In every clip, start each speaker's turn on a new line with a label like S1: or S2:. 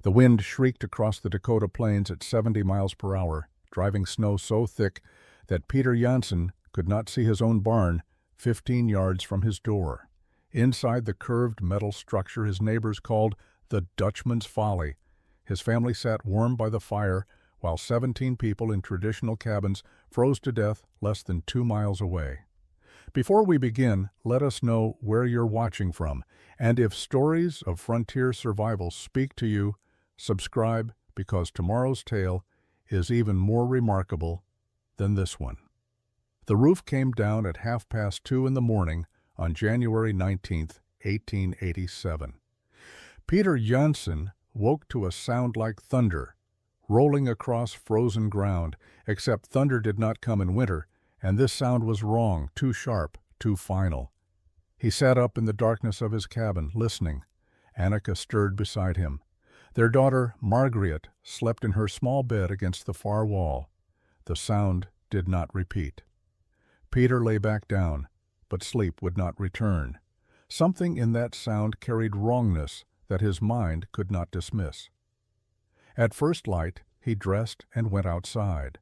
S1: The wind shrieked across the Dakota plains at 70 miles per hour, driving snow so thick that Peter Janssen could not see his own barn 15 yards from his door. Inside the curved metal structure his neighbors called the Dutchman's Folly, his family sat warm by the fire while 17 people in traditional cabins froze to death less than 2 miles away. Before we begin, let us know where you're watching from, and if stories of frontier survival speak to you, subscribe, because tomorrow's tale is even more remarkable than this one. The roof came down at 2:30 in the morning on January 19, 1887. Peter Janssen woke to a sound like thunder, rolling across frozen ground, except thunder did not come in winter, and this sound was wrong, too sharp, too final. He sat up in the darkness of his cabin, listening. Annika stirred beside him. Their daughter, Margaret, slept in her small bed against the far wall. The sound did not repeat. Peter lay back down, but sleep would not return. Something in that sound carried wrongness that his mind could not dismiss. At first light, he dressed and went outside.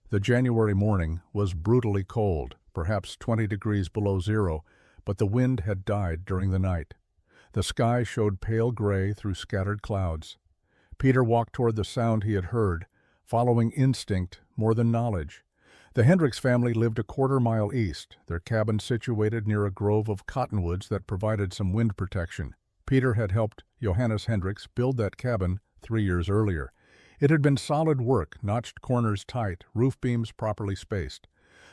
S1: The January morning was brutally cold, perhaps 20 degrees below zero, but the wind had died during the night. The sky showed pale gray through scattered clouds. Peter walked toward the sound he had heard, following instinct more than knowledge. The Hendricks family lived a quarter-mile east, their cabin situated near a grove of cottonwoods that provided some wind protection. Peter had helped Johannes Hendricks build that cabin 3 years earlier. It had been solid work, notched corners tight, roof beams properly spaced.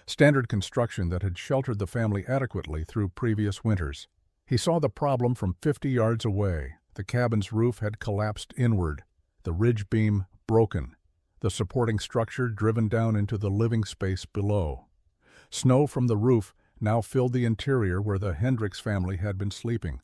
S1: Standard construction that had sheltered the family adequately through previous winters. He saw the problem from 50 yards away. The cabin's roof had collapsed inward, the ridge beam broken, the supporting structure driven down into the living space below. Snow from the roof now filled the interior where the Hendricks family had been sleeping.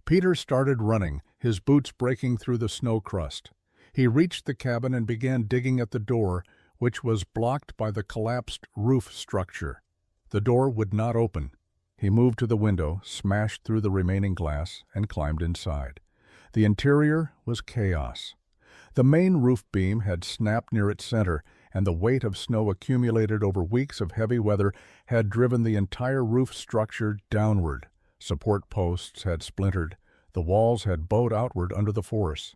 S1: Peter started running, his boots breaking through the snow crust. He reached the cabin and began digging at the door, which was blocked by the collapsed roof structure. The door would not open. He moved to the window, smashed through the remaining glass, and climbed inside. The interior was chaos. The main roof beam had snapped near its center, and the weight of snow accumulated over weeks of heavy weather had driven the entire roof structure downward. Support posts had splintered. The walls had bowed outward under the force.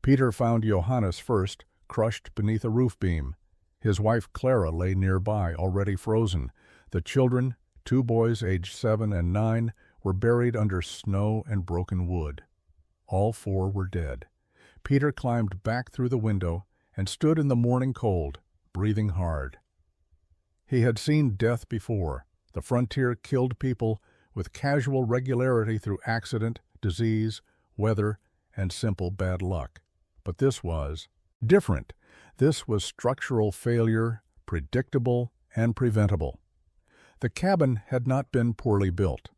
S1: Peter found Johannes first, crushed beneath a roof beam. His wife Clara lay nearby, already frozen. The children, 2 boys aged 7 and 9, were buried under snow and broken wood. All 4 were dead. Peter climbed back through the window and stood in the morning cold, breathing hard. He had seen death before. The frontier killed people with casual regularity through accident, disease, weather, and simple bad luck. But this was different. This was structural failure, predictable and preventable. The cabin had not been poorly built.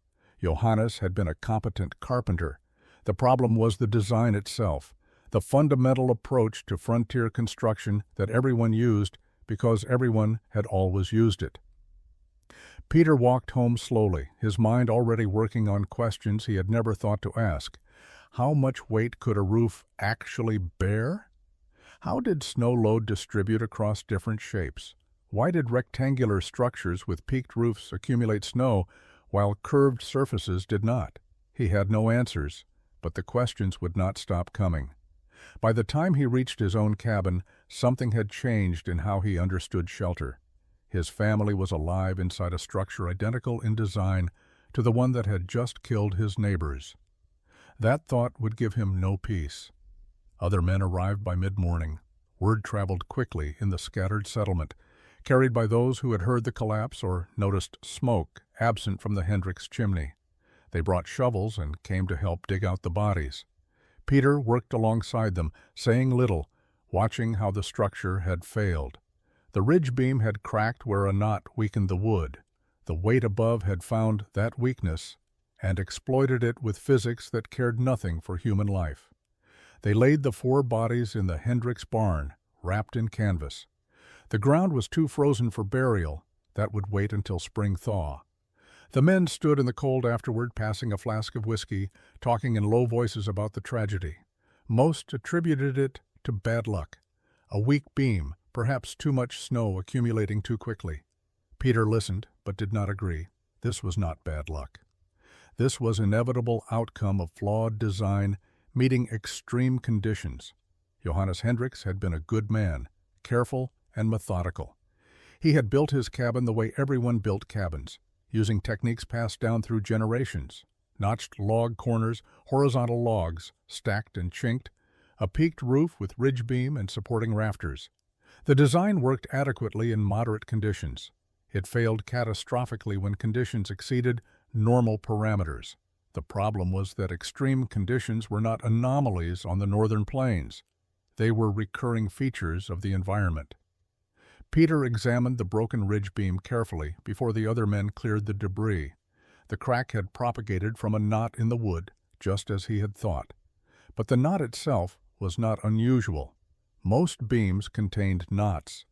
S1: Johannes had been a competent carpenter. The problem was the design itself, the fundamental approach to frontier construction that everyone used because everyone had always used it. Peter walked home slowly, his mind already working on questions he had never thought to ask. How much weight could a roof actually bear? How did snow load distribute across different shapes? Why did rectangular structures with peaked roofs accumulate snow while curved surfaces did not? He had no answers, but the questions would not stop coming. By the time he reached his own cabin, something had changed in how he understood shelter. His family was alive inside a structure identical in design to the one that had just killed his neighbors. That thought would give him no peace. Other men arrived by mid-morning. Word traveled quickly in the scattered settlement, carried by those who had heard the collapse or noticed smoke absent from the Hendricks chimney. They brought shovels and came to help dig out the bodies. Peter worked alongside them, saying little, watching how the structure had failed. The ridge beam had cracked where a knot weakened the wood. The weight above had found that weakness and exploited it with physics that cared nothing for human life. They laid the 4 bodies in the Hendricks barn, wrapped in canvas. The ground was too frozen for burial. That would wait until spring thaw. The men stood in the cold afterward, passing a flask of whiskey, talking in low voices about the tragedy. Most attributed it to bad luck. A weak beam, perhaps too much snow accumulating too quickly. Peter listened, but did not agree. This was not bad luck. This was inevitable outcome of flawed design meeting extreme conditions. Johannes Hendricks had been a good man, careful and methodical. He had built his cabin the way everyone built cabins, using techniques passed down through generations. Notched log corners, horizontal logs, stacked and chinked, a peaked roof with ridge beam and supporting rafters. The design worked adequately in moderate conditions. It failed catastrophically when conditions exceeded normal parameters. The problem was that extreme conditions were not anomalies on the northern plains. They were recurring features of the environment. Peter examined the broken ridge beam carefully before the other men cleared the debris. The crack had propagated from a knot in the wood, just as he had thought. But the knot itself was not unusual. Most beams contained knots.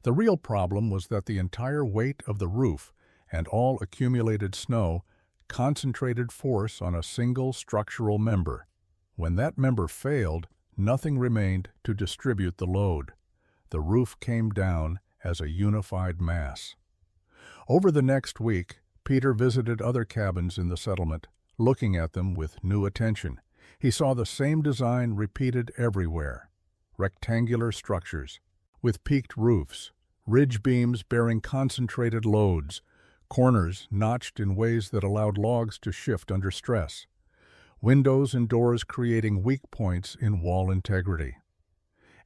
S1: The real problem was that the entire weight of the roof and all accumulated snow concentrated force on a single structural member. When that member failed, nothing remained to distribute the load. The roof came down as a unified mass. Over the next week, Peter visited other cabins in the settlement, looking at them with new attention. He saw the same design repeated everywhere. Rectangular structures, with peaked roofs, ridge beams bearing concentrated loads, corners notched in ways that allowed logs to shift under stress, windows and doors creating weak points in wall integrity.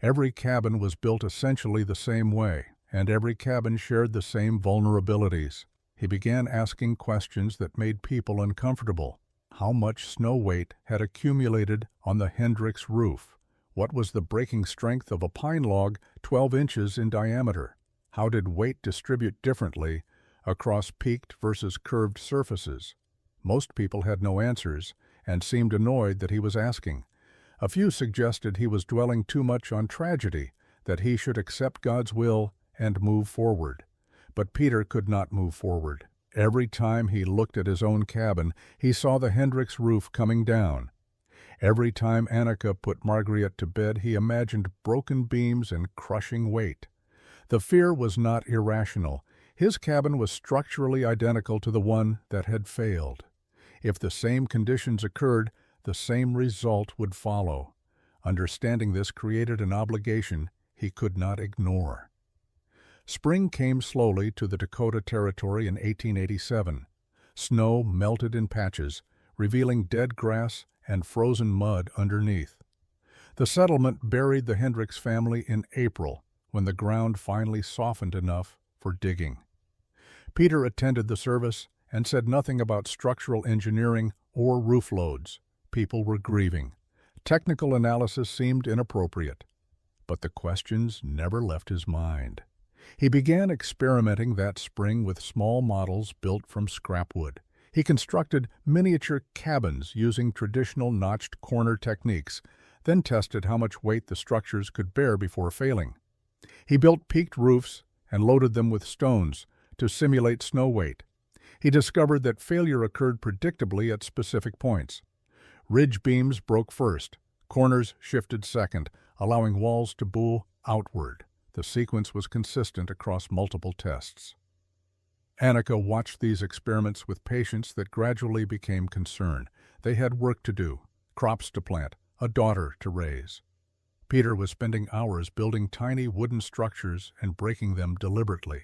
S1: Every cabin was built essentially the same way, and every cabin shared the same vulnerabilities. He began asking questions that made people uncomfortable. How much snow weight had accumulated on the Hendricks roof? What was the breaking strength of a pine log 12 inches in diameter? How did weight distribute differently across peaked versus curved surfaces? Most people had no answers and seemed annoyed that he was asking. A few suggested he was dwelling too much on tragedy, that he should accept God's will and move forward. But Peter could not move forward. Every time he looked at his own cabin, he saw the Hendricks roof coming down. Every time Annika put Margaret to bed, he imagined broken beams and crushing weight. The fear was not irrational. His cabin was structurally identical to the one that had failed. If the same conditions occurred, the same result would follow. Understanding this created an obligation he could not ignore. Spring came slowly to the Dakota Territory in 1887. Snow melted in patches, revealing dead grass and frozen mud underneath. The settlement buried the Hendricks family in April, when the ground finally softened enough for digging. Peter attended the service and said nothing about structural engineering or roof loads. People were grieving. Technical analysis seemed inappropriate. But the questions never left his mind. He began experimenting that spring with small models built from scrap wood. He constructed miniature cabins using traditional notched corner techniques, then tested how much weight the structures could bear before failing. He built peaked roofs and loaded them with stones to simulate snow weight. He discovered that failure occurred predictably at specific points. Ridge beams broke first, corners shifted second, allowing walls to bow outward. The sequence was consistent across multiple tests. Annika watched these experiments with patience that gradually became concern. They had work to do, crops to plant, a daughter to raise. Peter was spending hours building tiny wooden structures and breaking them deliberately.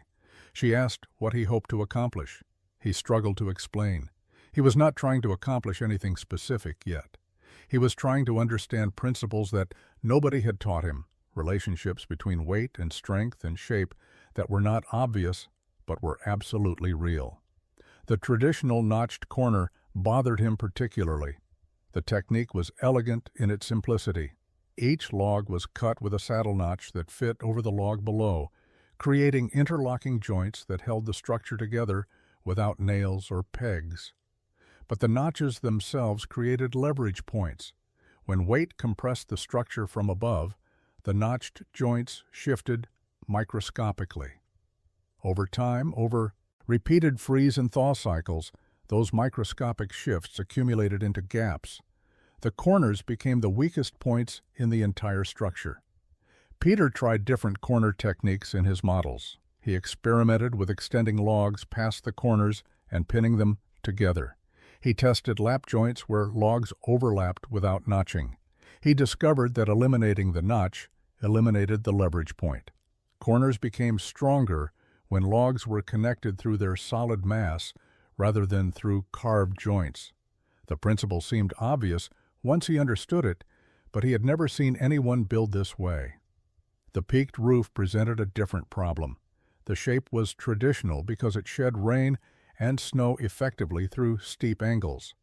S1: She asked what he hoped to accomplish. He struggled to explain. He was not trying to accomplish anything specific yet. He was trying to understand principles that nobody had taught him, relationships between weight and strength and shape that were not obvious but were absolutely real. The traditional notched corner bothered him particularly. The technique was elegant in its simplicity. Each log was cut with a saddle notch that fit over the log below, creating interlocking joints that held the structure together without nails or pegs. But the notches themselves created leverage points. When weight compressed the structure from above, the notched joints shifted microscopically. Over time, over repeated freeze and thaw cycles, those microscopic shifts accumulated into gaps. The corners became the weakest points in the entire structure. Peter tried different corner techniques in his models. He experimented with extending logs past the corners and pinning them together. He tested lap joints where logs overlapped without notching. He discovered that eliminating the notch eliminated the leverage point. Corners became stronger when logs were connected through their solid mass rather than through carved joints. The principle seemed obvious once he understood it, but he had never seen anyone build this way. The peaked roof presented a different problem. The shape was traditional because it shed rain and snow effectively through steep angles.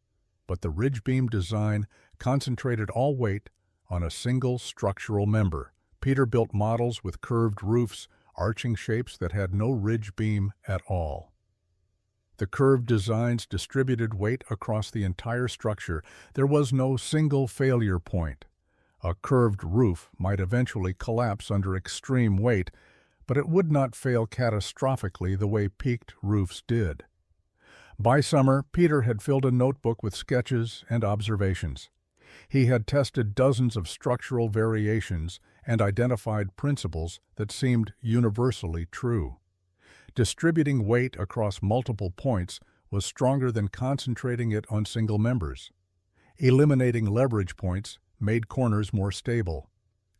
S1: But the ridge beam design concentrated all weight on a single structural member. Peter built models with curved roofs, arching shapes that had no ridge beam at all. The curved designs distributed weight across the entire structure. There was no single failure point. A curved roof might eventually collapse under extreme weight, but it would not fail catastrophically the way peaked roofs did. By summer, Peter had filled a notebook with sketches and observations. He had tested dozens of structural variations and identified principles that seemed universally true. Distributing weight across multiple points was stronger than concentrating it on single members. Eliminating leverage points made corners more stable.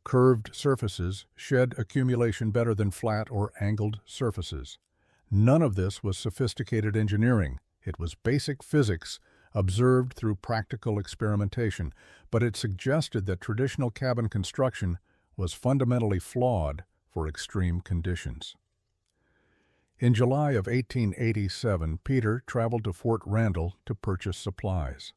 S1: Curved surfaces shed accumulation better than flat or angled surfaces. None of this was sophisticated engineering. It was basic physics observed through practical experimentation, but it suggested that traditional cabin construction was fundamentally flawed for extreme conditions. In July of 1887, Peter traveled to Fort Randall to purchase supplies.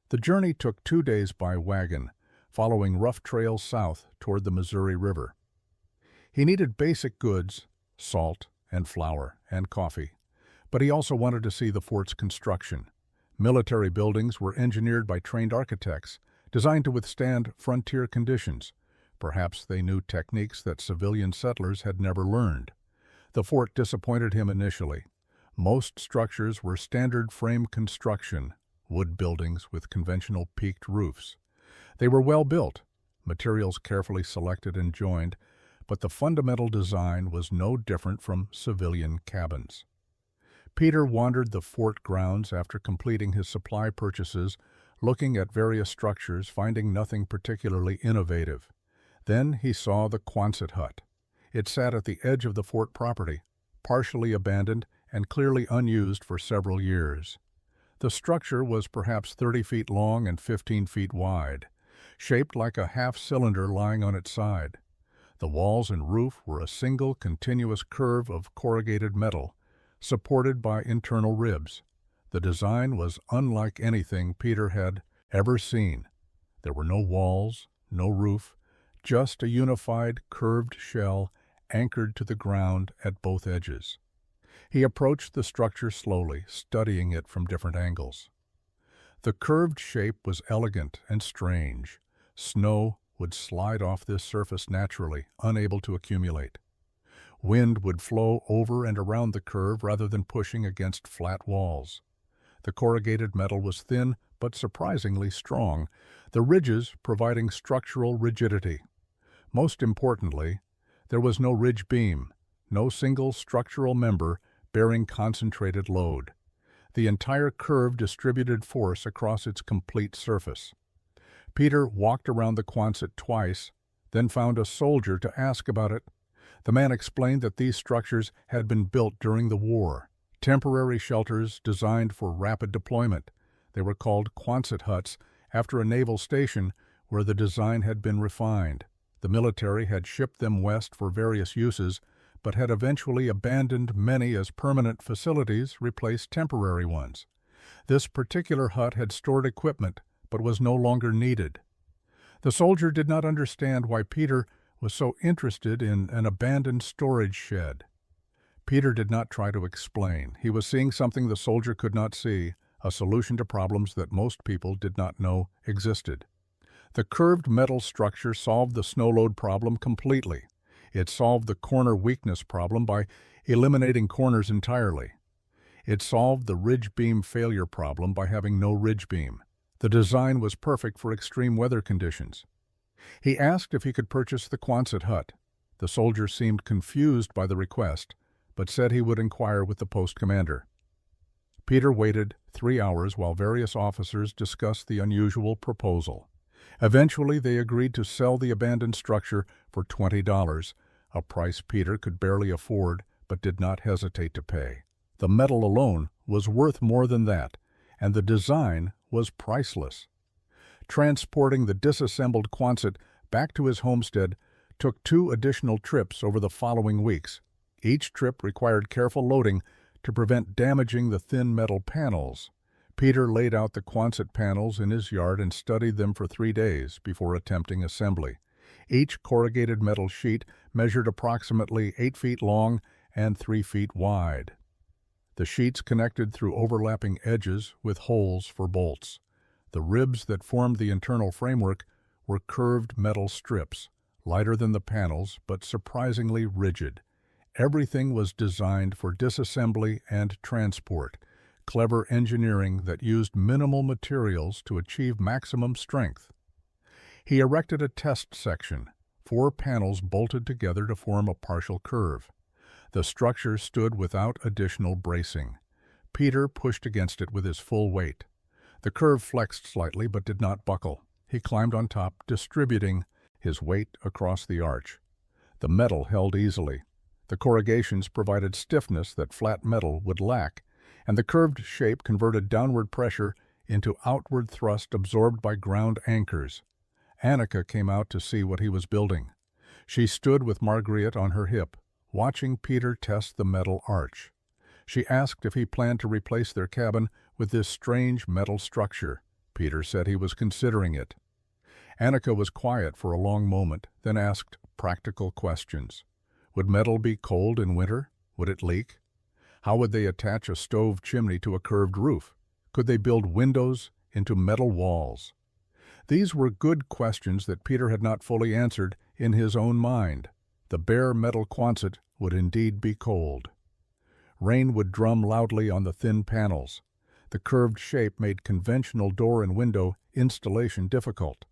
S1: The journey took 2 days by wagon, following rough trails south toward the Missouri River. He needed basic goods, salt and flour and coffee, but he also wanted to see the fort's construction. Military buildings were engineered by trained architects, designed to withstand frontier conditions. Perhaps they knew techniques that civilian settlers had never learned. The fort disappointed him initially. Most structures were standard frame construction, wood buildings with conventional peaked roofs. They were well built, materials carefully selected and joined, but the fundamental design was no different from civilian cabins. Peter wandered the fort grounds after completing his supply purchases, looking at various structures, finding nothing particularly innovative. Then he saw the Quonset hut. It sat at the edge of the fort property, partially abandoned and clearly unused for several years. The structure was perhaps 30 feet long and 15 feet wide, shaped like a half-cylinder lying on its side. The walls and roof were a single continuous curve of corrugated metal, supported by internal ribs. The design was unlike anything Peter had ever seen. There were no walls, no roof, just a unified curved shell anchored to the ground at both edges. He approached the structure slowly, studying it from different angles. The curved shape was elegant and strange. Snow would slide off this surface naturally, unable to accumulate. Wind would flow over and around the curve rather than pushing against flat walls. The corrugated metal was thin but surprisingly strong, the ridges providing structural rigidity. Most importantly, there was no ridge beam, no single structural member bearing concentrated load. The entire curve distributed force across its complete surface. Peter walked around the Quonset twice, then found a soldier to ask about it. The man explained that these structures had been built during the war, temporary shelters designed for rapid deployment. They were called Quonset huts after a naval station where the design had been refined. The military had shipped them west for various uses, but had eventually abandoned many as permanent facilities replaced temporary ones. This particular hut had stored equipment, but was no longer needed. The soldier did not understand why Peter was so interested in an abandoned storage shed. Peter did not try to explain. He was seeing something the soldier could not see, a solution to problems that most people did not know existed. The curved metal structure solved the snow load problem completely. It solved the corner weakness problem by eliminating corners entirely. It solved the ridge beam failure problem by having no ridge beam. The design was perfect for extreme weather conditions. He asked if he could purchase the Quonset hut. The soldier seemed confused by the request, but said he would inquire with the post commander. Peter waited 3 hours while various officers discussed the unusual proposal. Eventually, they agreed to sell the abandoned structure for $20, a price Peter could barely afford but did not hesitate to pay. The metal alone was worth more than that, and the design was priceless. Transporting the disassembled Quonset back to his homestead took 2 additional trips over the following weeks. Each trip required careful loading to prevent damaging the thin metal panels. Peter laid out the Quonset panels in his yard and studied them for 3 days before attempting assembly. Each corrugated metal sheet measured approximately 8 feet long and 3 feet wide. The sheets connected through overlapping edges with holes for bolts. The ribs that formed the internal framework were curved metal strips, lighter than the panels but surprisingly rigid. Everything was designed for disassembly and transport, clever engineering that used minimal materials to achieve maximum strength. He erected a test section, 4 panels bolted together to form a partial curve. The structure stood without additional bracing. Peter pushed against it with his full weight. The curve flexed slightly but did not buckle. He climbed on top, distributing his weight across the arch. The metal held easily. The corrugations provided stiffness that flat metal would lack, and the curved shape converted downward pressure into outward thrust absorbed by ground anchors. Annika came out to see what he was building. She stood with Margriet on her hip, watching Peter test the metal arch. She asked if he planned to replace their cabin with this strange metal structure. Peter said he was considering it. Annika was quiet for a long moment, then asked practical questions. Would metal be cold in winter? Would it leak? How would they attach a stove chimney to a curved roof? Could they build windows into metal walls? These were good questions that Peter had not fully answered in his own mind. The bare metal Quonset would indeed be cold. Rain would drum loudly on the thin panels. The curved shape made conventional door and window installation difficult.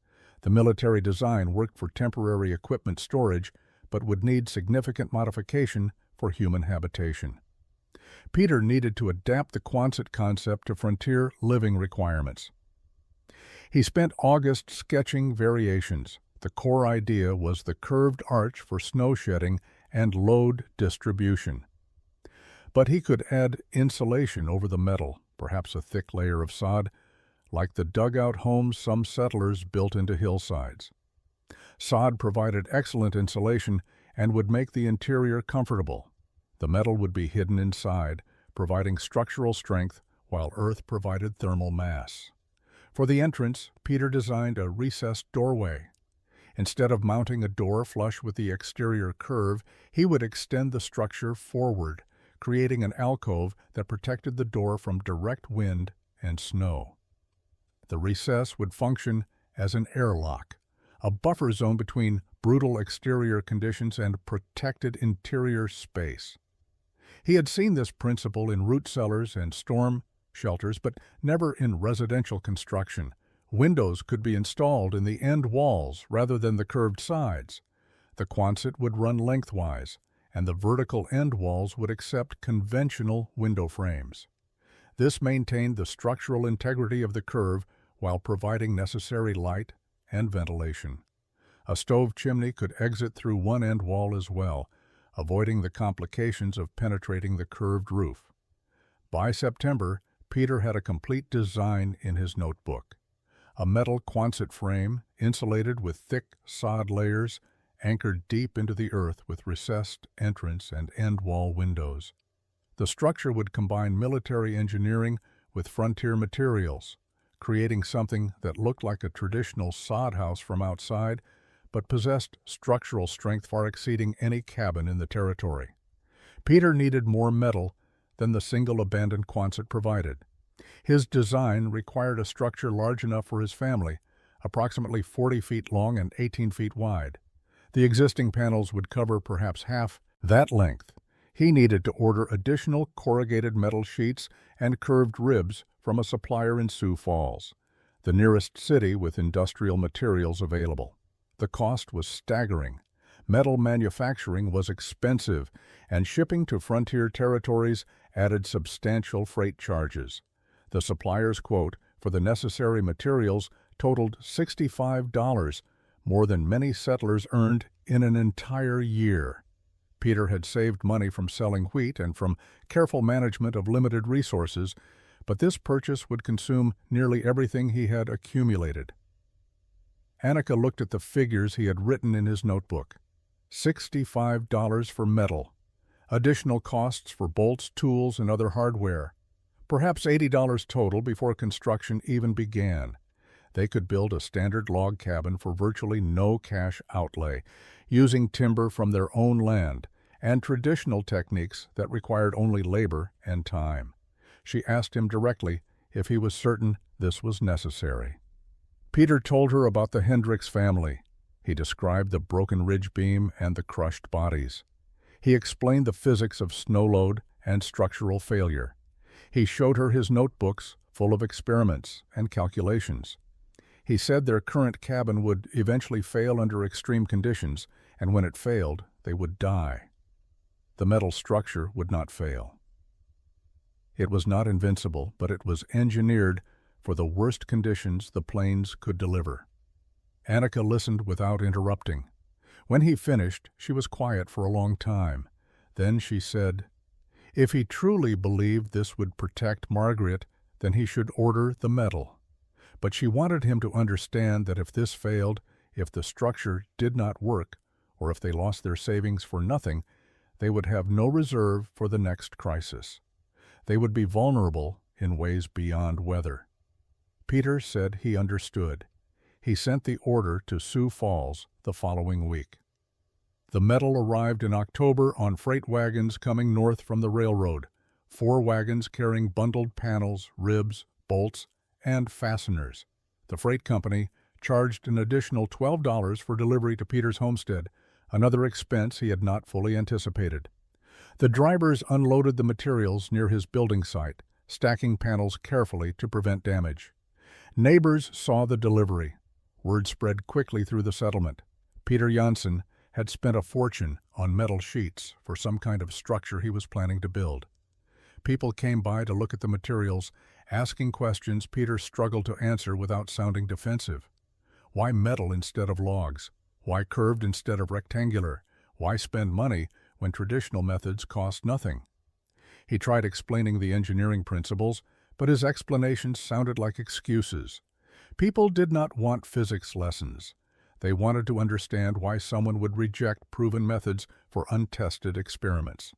S1: The military design worked for temporary equipment storage, but would need significant modification for human habitation. Peter needed to adapt the Quonset concept to frontier living requirements. He spent August sketching variations. The core idea was the curved arch for snow shedding and load distribution. But he could add insulation over the metal, perhaps a thick layer of sod, like the dugout homes some settlers built into hillsides. Sod provided excellent insulation and would make the interior comfortable. The metal would be hidden inside, providing structural strength, while earth provided thermal mass. For the entrance, Peter designed a recessed doorway. Instead of mounting a door flush with the exterior curve, he would extend the structure forward, creating an alcove that protected the door from direct wind and snow. The recess would function as an airlock, a buffer zone between brutal exterior conditions and protected interior space. He had seen this principle in root cellars and storm shelters, but never in residential construction. Windows could be installed in the end walls rather than the curved sides. The Quonset would run lengthwise, and the vertical end walls would accept conventional window frames. This maintained the structural integrity of the curve while providing necessary light and ventilation. A stove chimney could exit through one end wall as well, avoiding the complications of penetrating the curved roof. By September, Peter had a complete design in his notebook. A metal Quonset frame, insulated with thick sod layers, anchored deep into the earth with recessed entrance and end wall windows. The structure would combine military engineering with frontier materials, creating something that looked like a traditional sod house from outside, but possessed structural strength far exceeding any cabin in the territory. Peter needed more metal than the single abandoned Quonset provided. His design required a structure large enough for his family, approximately 40 feet long and 18 feet wide. The existing panels would cover perhaps half that length. He needed to order additional corrugated metal sheets and curved ribs from a supplier in Sioux Falls. the nearest city with industrial materials available. The cost was staggering. Metal manufacturing was expensive, and shipping to frontier territories added substantial freight charges. The supplier's quote for the necessary materials totaled $65, more than many settlers earned in an entire year. Peter had saved money from selling wheat and from careful management of limited resources, but this purchase would consume nearly everything he had accumulated. Annika looked at the figures he had written in his notebook. $65 for metal, additional costs for bolts, tools, and other hardware. Perhaps $80 total before construction even began. They could build a standard log cabin for virtually no cash outlay, using timber from their own land and traditional techniques that required only labor and time. She asked him directly if he was certain this was necessary. Peter told her about the Hendricks family. He described the broken ridge beam and the crushed bodies. He explained the physics of snow load and structural failure. He showed her his notebooks full of experiments and calculations. He said their current cabin would eventually fail under extreme conditions, and when it failed, they would die. The metal structure would not fail. It was not invincible, but it was engineered for the worst conditions the plains could deliver. Annika listened without interrupting. When he finished, she was quiet for a long time. Then she said, if he truly believed this would protect Margaret, then he should order the metal. But she wanted him to understand that if this failed, if the structure did not work, or if they lost their savings for nothing, they would have no reserve for the next crisis. They would be vulnerable in ways beyond weather. Peter said he understood. He sent the order to Sioux Falls the following week. The metal arrived in October on freight wagons coming north from the railroad, 4 wagons carrying bundled panels, ribs, bolts, and fasteners. The freight company charged an additional $12 for delivery to Peter's homestead, another expense he had not fully anticipated. The drivers unloaded the materials near his building site, stacking panels carefully to prevent damage. Neighbors saw the delivery. Word spread quickly through the settlement. Peter Janssen had spent a fortune on metal sheets for some kind of structure he was planning to build. People came by to look at the materials, asking questions Peter struggled to answer without sounding defensive. Why metal instead of logs? Why curved instead of rectangular? Why spend money when traditional methods cost nothing? He tried explaining the engineering principles, but his explanations sounded like excuses. People did not want physics lessons. They wanted to understand why someone would reject proven methods for untested experiments.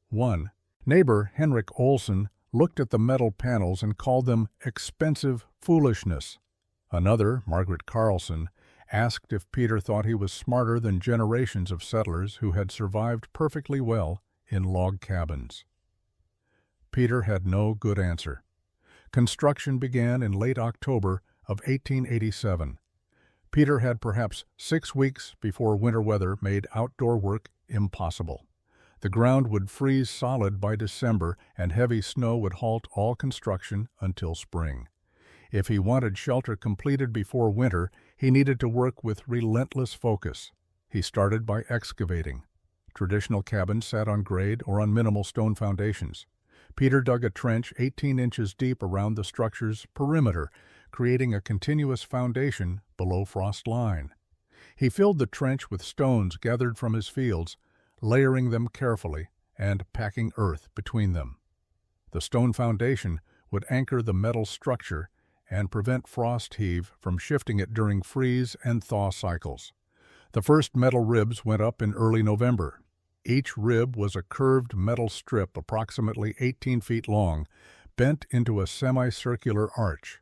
S1: One neighbor, Henrik Olsen, looked at the metal panels and called them expensive foolishness. Another, Margaret Carlson, asked if Peter thought he was smarter than generations of settlers who had survived perfectly well in log cabins. Peter had no good answer. Construction began in late October of 1887. Peter had perhaps 6 weeks before winter weather made outdoor work impossible. The ground would freeze solid by December, and heavy snow would halt all construction until spring. If he wanted shelter completed before winter, he needed to work with relentless focus. He started by excavating. Traditional cabins sat on grade or on minimal stone foundations. Peter dug a trench 18 inches deep around the structure's perimeter, creating a continuous foundation below frost line. He filled the trench with stones gathered from his fields, layering them carefully and packing earth between them. The stone foundation would anchor the metal structure and prevent frost heave from shifting it during freeze and thaw cycles. The first metal ribs went up in early November. Each rib was a curved metal strip approximately 18 feet long, bent into a semicircular arch.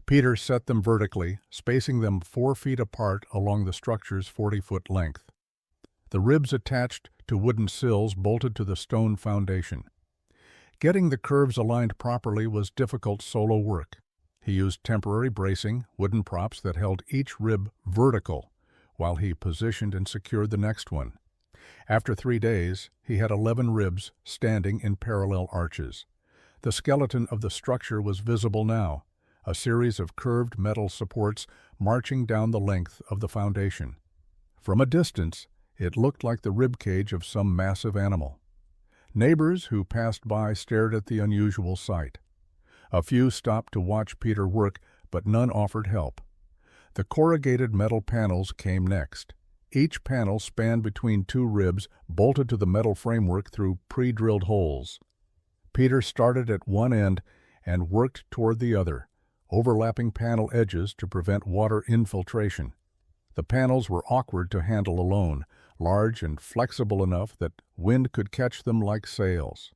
S1: Peter set them vertically, spacing them 4 feet apart along the structure's 40-foot length. The ribs attached to wooden sills bolted to the stone foundation. Getting the curves aligned properly was difficult solo work. He used temporary bracing, wooden props that held each rib vertical, while he positioned and secured the next one. After 3 days, he had 11 ribs standing in parallel arches. The skeleton of the structure was visible now, a series of curved metal supports marching down the length of the foundation. From a distance, it looked like the ribcage of some massive animal. Neighbors who passed by stared at the unusual sight. A few stopped to watch Peter work, but none offered help. The corrugated metal panels came next. Each panel spanned between two ribs bolted to the metal framework through pre-drilled holes. Peter started at one end and worked toward the other, overlapping panel edges to prevent water infiltration. The panels were awkward to handle alone, large and flexible enough that wind could catch them like sails.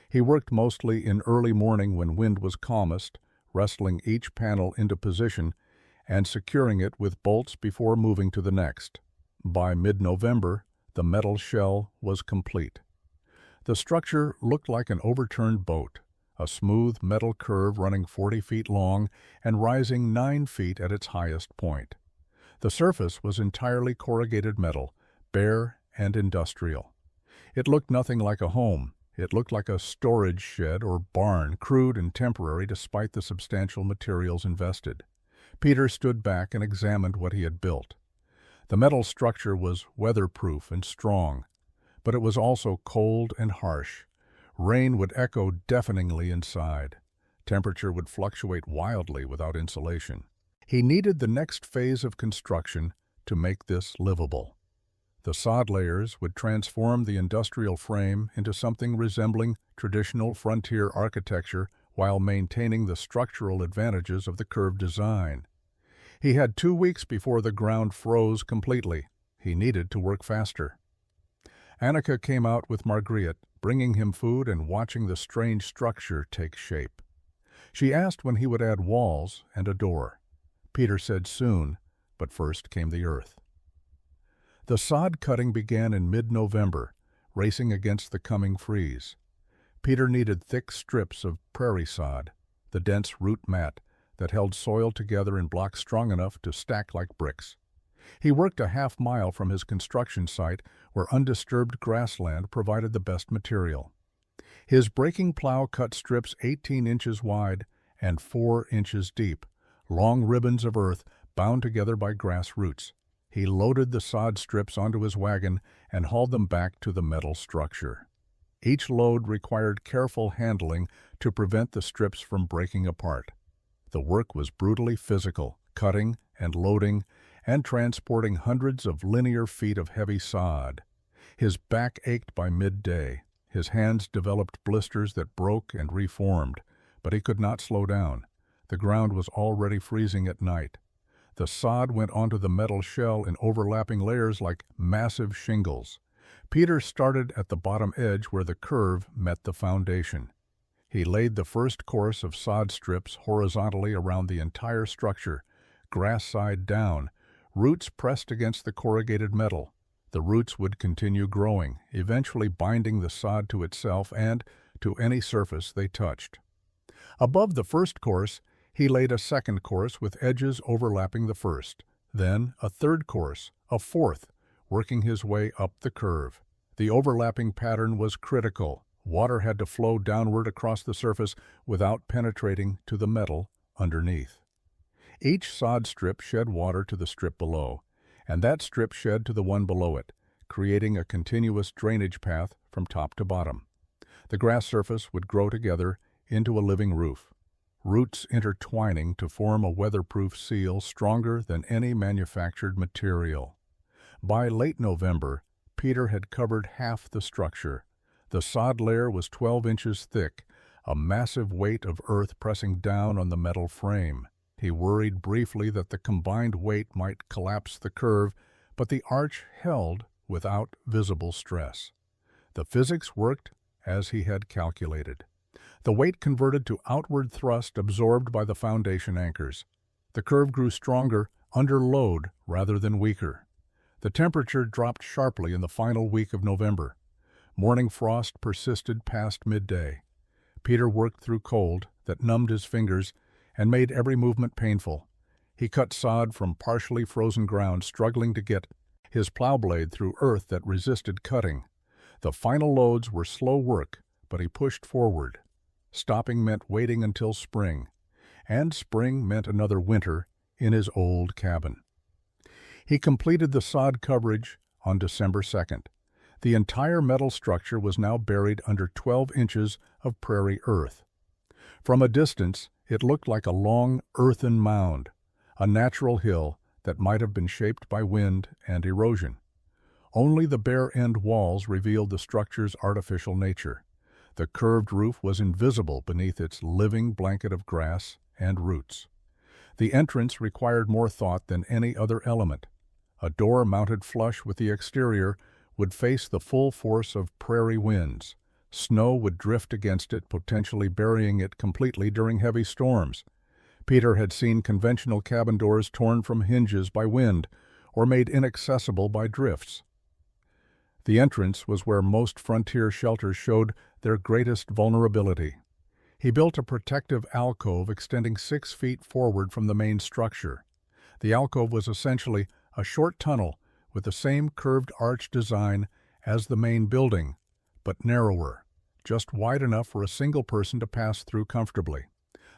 S1: He worked mostly in early morning when wind was calmest, wrestling each panel into position and securing it with bolts before moving to the next. By mid-November, the metal shell was complete. The structure looked like an overturned boat, a smooth metal curve running 40 feet long and rising 9 feet at its highest point. The surface was entirely corrugated metal, bare and industrial. It looked nothing like a home. It looked like a storage shed or barn, crude and temporary despite the substantial materials invested. Peter stood back and examined what he had built. The metal structure was weatherproof and strong, but it was also cold and harsh. Rain would echo deafeningly inside. Temperature would fluctuate wildly without insulation. He needed the next phase of construction to make this livable. The sod layers would transform the industrial frame into something resembling traditional frontier architecture while maintaining the structural advantages of the curved design. He had 2 weeks before the ground froze completely. He needed to work faster. Annika came out with Margriet, bringing him food and watching the strange structure take shape. She asked when he would add walls and a door. Peter said soon, but first came the earth. The sod cutting began in mid-November, racing against the coming freeze. Peter needed thick strips of prairie sod, the dense root mat that held soil together in blocks strong enough to stack like bricks. He worked a half-mile from his construction site where undisturbed grassland provided the best material. His breaking plow cut strips 18 inches wide and 4 inches deep, long ribbons of earth bound together by grass roots. He loaded the sod strips onto his wagon and hauled them back to the metal structure. Each load required careful handling to prevent the strips from breaking apart. The work was brutally physical, cutting and loading and transporting hundreds of linear feet of heavy sod. His back ached by midday. His hands developed blisters that broke and reformed, but he could not slow down. The ground was already freezing at night. The sod went onto the metal shell in overlapping layers like massive shingles. Peter started at the bottom edge where the curve met the foundation. He laid the first course of sod strips horizontally around the entire structure, grass side down, roots pressed against the corrugated metal. The roots would continue growing, eventually binding the sod to itself and to any surface they touched. Above the first course, he laid a second course with edges overlapping the first, then a third course, a fourth, working his way up the curve. The overlapping pattern was critical. Water had to flow downward across the surface without penetrating to the metal underneath. Each sod strip shed water to the strip below, and that strip shed to the one below it, creating a continuous drainage path from top to bottom. The grass surface would grow together into a living roof, roots intertwining to form a weatherproof seal stronger than any manufactured material. By late November, Peter had covered half the structure. The sod layer was 12 inches thick, a massive weight of earth pressing down on the metal frame. He worried briefly that the combined weight might collapse the curve, but the arch held without visible stress. The physics worked as he had calculated. The weight converted to outward thrust absorbed by the foundation anchors. The curve grew stronger under load rather than weaker. The temperature dropped sharply in the final week of November. Morning frost persisted past midday. Peter worked through cold that numbed his fingers and made every movement painful. He cut sod from partially frozen ground, struggling to get his plow blade through earth that resisted cutting. The final loads were slow work, but he pushed forward. Stopping meant waiting until spring. and spring meant another winter in his old cabin. He completed the sod coverage on December 2nd. The entire metal structure was now buried under 12 inches of prairie earth. From a distance, it looked like a long earthen mound, a natural hill that might have been shaped by wind and erosion. Only the bare end walls revealed the structure's artificial nature. The curved roof was invisible beneath its living blanket of grass and roots. The entrance required more thought than any other element. A door mounted flush with the exterior would face the full force of prairie winds. Snow would drift against it, potentially burying it completely during heavy storms. Peter had seen conventional cabin doors torn from hinges by wind or made inaccessible by drifts. The entrance was where most frontier shelters showed their greatest vulnerability. He built a protective alcove extending 6 feet forward from the main structure. The alcove was essentially a short tunnel with the same curved arch design as the main building, but narrower, just wide enough for a single person to pass through comfortably.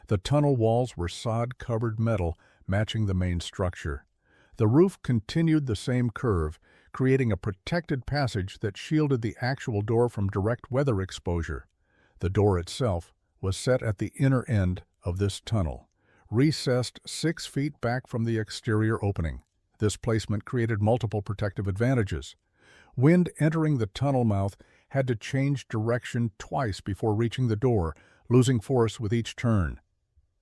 S1: The tunnel walls were sod-covered metal, matching the main structure. The roof continued the same curve, creating a protected passage that shielded the actual door from direct weather exposure. The door itself was set at the inner end of this tunnel, recessed 6 feet back from the exterior opening. This placement created multiple protective advantages. Wind entering the tunnel mouth had to change direction twice before reaching the door, losing force with each turn.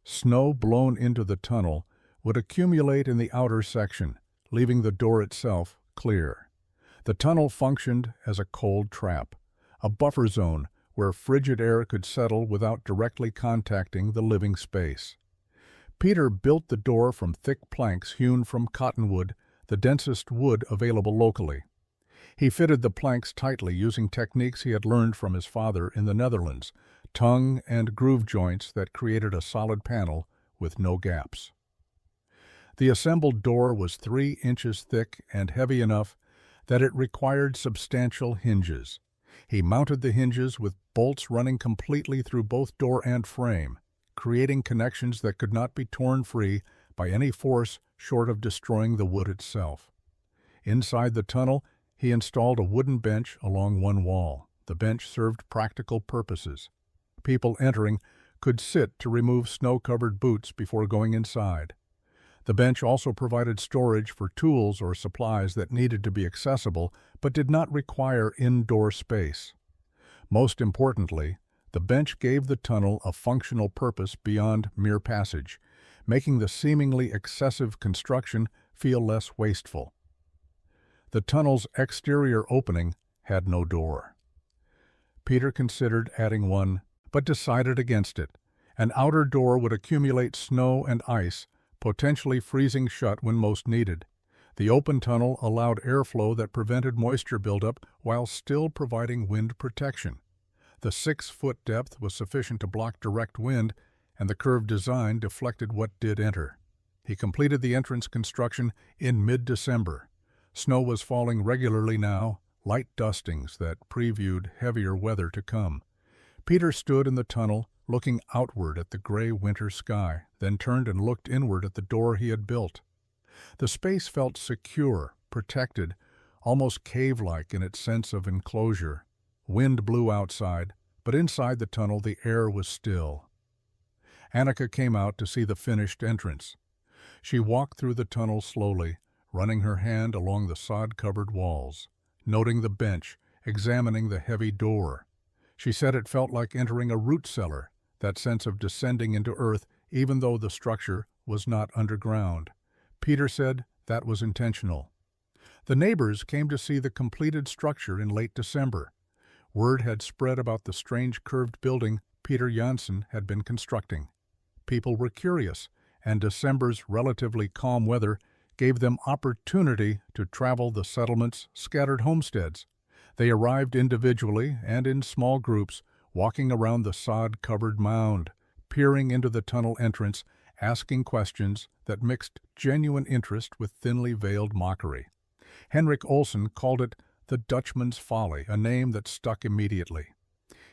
S1: Snow blown into the tunnel would accumulate in the outer section, leaving the door itself clear. The tunnel functioned as a cold trap, a buffer zone where frigid air could settle without directly contacting the living space. Peter built the door from thick planks hewn from cottonwood, the densest wood available locally. He fitted the planks tightly using techniques he had learned from his father in the Netherlands, tongue and groove joints that created a solid panel with no gaps. The assembled door was 3 inches thick and heavy enough that it required substantial hinges. He mounted the hinges with bolts running completely through both door and frame, creating connections that could not be torn free by any force short of destroying the wood itself. Inside the tunnel, he installed a wooden bench along one wall. The bench served practical purposes. People entering could sit to remove snow-covered boots before going inside. The bench also provided storage for tools or supplies that needed to be accessible but did not require indoor space. Most importantly, the bench gave the tunnel a functional purpose beyond mere passage, making the seemingly excessive construction feel less wasteful. The tunnel's exterior opening had no door. Peter considered adding one, but decided against it. An outer door would accumulate snow and ice, potentially freezing shut when most needed. The open tunnel allowed airflow that prevented moisture buildup while still providing wind protection. The 6-foot depth was sufficient to block direct wind, and the curved design deflected what did enter. He completed the entrance construction in mid-December. Snow was falling regularly now, light dustings that previewed heavier weather to come. Peter stood in the tunnel, looking outward at the gray winter sky, then turned and looked inward at the door he had built. The space felt secure, protected, almost cave-like in its sense of enclosure. Wind blew outside, but inside the tunnel the air was still. Annika came out to see the finished entrance. She walked through the tunnel slowly, running her hand along the sod-covered walls, noting the bench, examining the heavy door. She said it felt like entering a root cellar, that sense of descending into earth even though the structure was not underground. Peter said that was intentional. The neighbors came to see the completed structure in late December. Word had spread about the strange curved building Peter Janssen had been constructing. People were curious, and December's relatively calm weather gave them opportunity to travel the settlement's scattered homesteads. They arrived individually and in small groups, walking around the sod-covered mound, peering into the tunnel entrance, asking questions that mixed genuine interest with thinly veiled mockery. Henrik Olsen called it the Dutchman's Folly, a name that stuck immediately.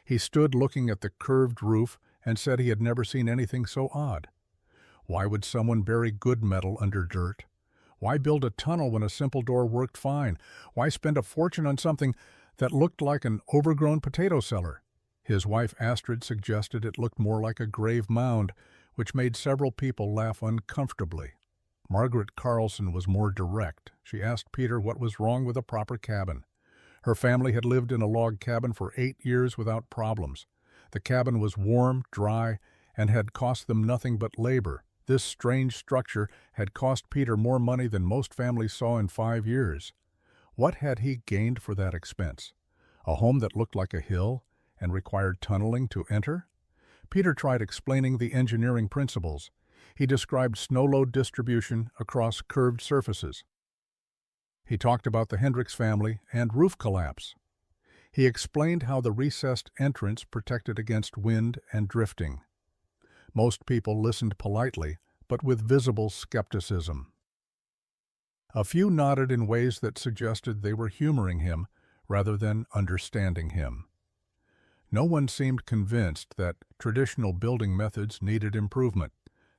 S1: He stood looking at the curved roof and said he had never seen anything so odd. Why would someone bury good metal under dirt? Why build a tunnel when a simple door worked fine? Why spend a fortune on something that looked like an overgrown potato cellar? His wife Astrid suggested it looked more like a grave mound, which made several people laugh uncomfortably. Margaret Carlson was more direct. She asked Peter what was wrong with a proper cabin. Her family had lived in a log cabin for 8 years without problems. The cabin was warm, dry, and had cost them nothing but labor. This strange structure had cost Peter more money than most families saw in 5 years. What had he gained for that expense? A home that looked like a hill and required tunneling to enter? Peter tried explaining the engineering principles. He described snow load distribution across curved surfaces. He talked about the Hendricks family and roof collapse. He explained how the recessed entrance protected against wind and drifting. Most people listened politely, but with visible skepticism. A few nodded in ways that suggested they were humoring him rather than understanding him. No one seemed convinced that traditional building methods needed improvement.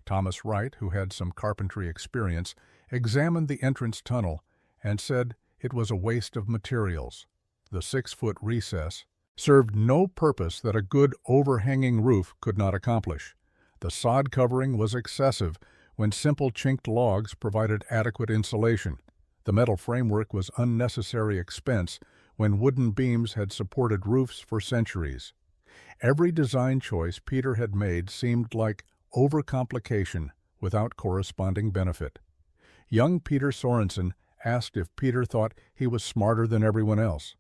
S1: Thomas Wright, who had some carpentry experience, examined the entrance tunnel and said it was a waste of materials. The 6-foot recess served no purpose that a good overhanging roof could not accomplish. The sod covering was excessive when simple chinked logs provided adequate insulation. The metal framework was unnecessary expense when wooden beams had supported roofs for centuries. Every design choice Peter had made seemed like overcomplication without corresponding benefit. Young Peter Sorensen asked if Peter thought he was smarter than everyone else.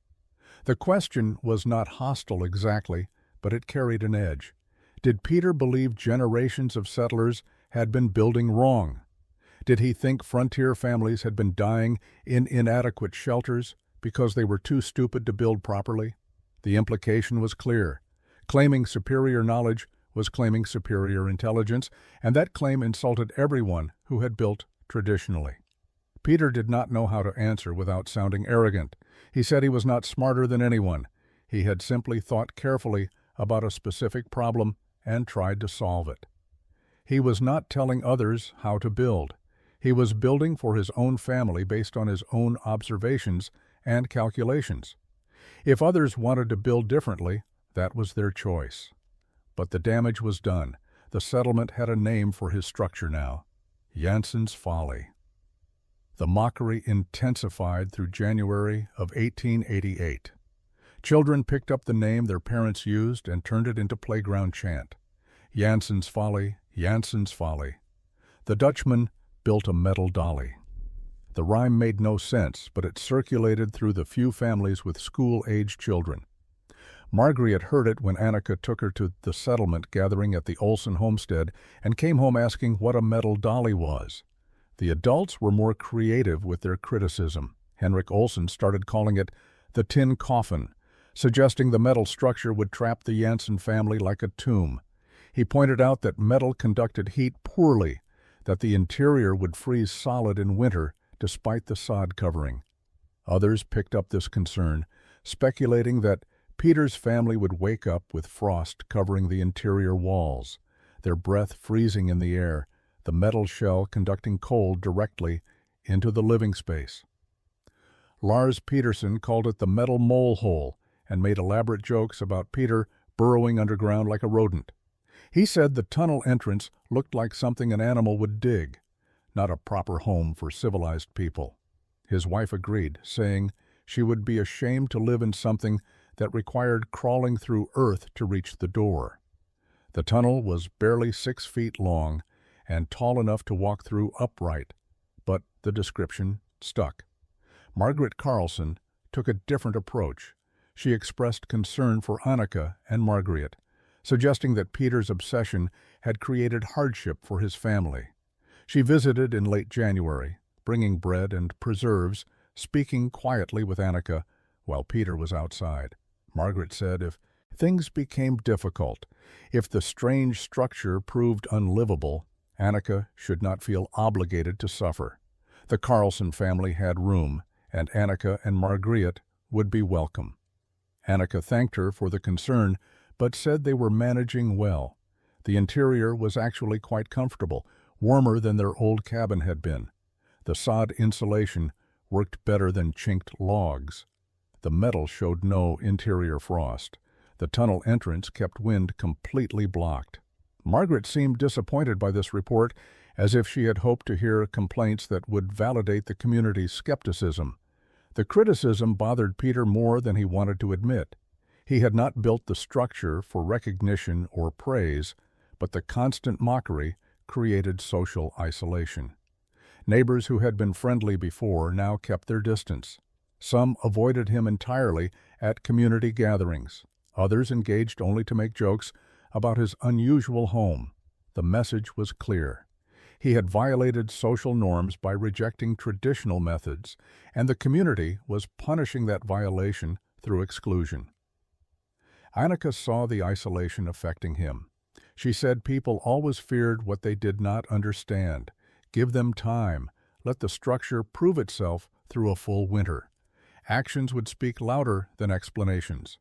S1: The question was not hostile exactly, but it carried an edge. Did Peter believe generations of settlers had been building wrong? Did he think frontier families had been dying in inadequate shelters because they were too stupid to build properly? The implication was clear. Claiming superior knowledge was claiming superior intelligence, and that claim insulted everyone who had built traditionally. Peter did not know how to answer without sounding arrogant. He said he was not smarter than anyone. He had simply thought carefully about a specific problem and tried to solve it. He was not telling others how to build. He was building for his own family based on his own observations and calculations. If others wanted to build differently, that was their choice. But the damage was done. The settlement had a name for his structure now: Janssen's Folly. The mockery intensified through January of 1888. Children picked up the name their parents used and turned it into playground chant. Janssen's Folly, Janssen's Folly. The Dutchman built a metal dolly. The rhyme made no sense, but it circulated through the few families with school-aged children. Margaret heard it when Annika took her to the settlement gathering at the Olson homestead and came home asking what a metal dolly was. The adults were more creative with their criticism. Henrik Olson started calling it the tin coffin, suggesting the metal structure would trap the Janssen family like a tomb. He pointed out that metal conducted heat poorly, that the interior would freeze solid in winter despite the sod covering. Others picked up this concern, speculating that Peter's family would wake up with frost covering the interior walls, their breath freezing in the air, the metal shell conducting cold directly into the living space. Lars Peterson called it the metal mole hole and made elaborate jokes about Peter burrowing underground like a rodent. He said the tunnel entrance looked like something an animal would dig, not a proper home for civilized people. His wife agreed, saying she would be ashamed to live in something that required crawling through earth to reach the door. The tunnel was barely 6 feet long and tall enough to walk through upright, but the description stuck. Margaret Carlson took a different approach. She expressed concern for Annika and Margaret, suggesting that Peter's obsession had created hardship for his family. She visited in late January, bringing bread and preserves, speaking quietly with Annika while Peter was outside. Margaret said if things became difficult, if the strange structure proved unlivable, Annika should not feel obligated to suffer. The Carlson family had room, and Annika and Margaret would be welcome. Annika thanked her for the concern, but said they were managing well. The interior was actually quite comfortable. warmer than their old cabin had been. The sod insulation worked better than chinked logs. The metal showed no interior frost. The tunnel entrance kept wind completely blocked. Margaret seemed disappointed by this report, as if she had hoped to hear complaints that would validate the community's skepticism. The criticism bothered Peter more than he wanted to admit. He had not built the structure for recognition or praise, but the constant mockery created social isolation. Neighbors who had been friendly before now kept their distance. Some avoided him entirely at community gatherings. Others engaged only to make jokes about his unusual home. The message was clear. He had violated social norms by rejecting traditional methods, and the community was punishing that violation through exclusion. Annika saw the isolation affecting him. She said people always feared what they did not understand. Give them time. Let the structure prove itself through a full winter. Actions would speak louder than explanations.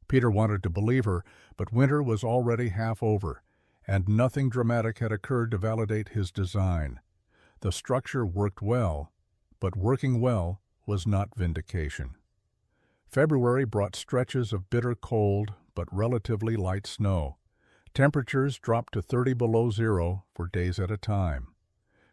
S1: Peter wanted to believe her, but winter was already half over, and nothing dramatic had occurred to validate his design. The structure worked well, but working well was not vindication. February brought stretches of bitter cold but relatively light snow. Temperatures dropped to 30 below zero for days at a time.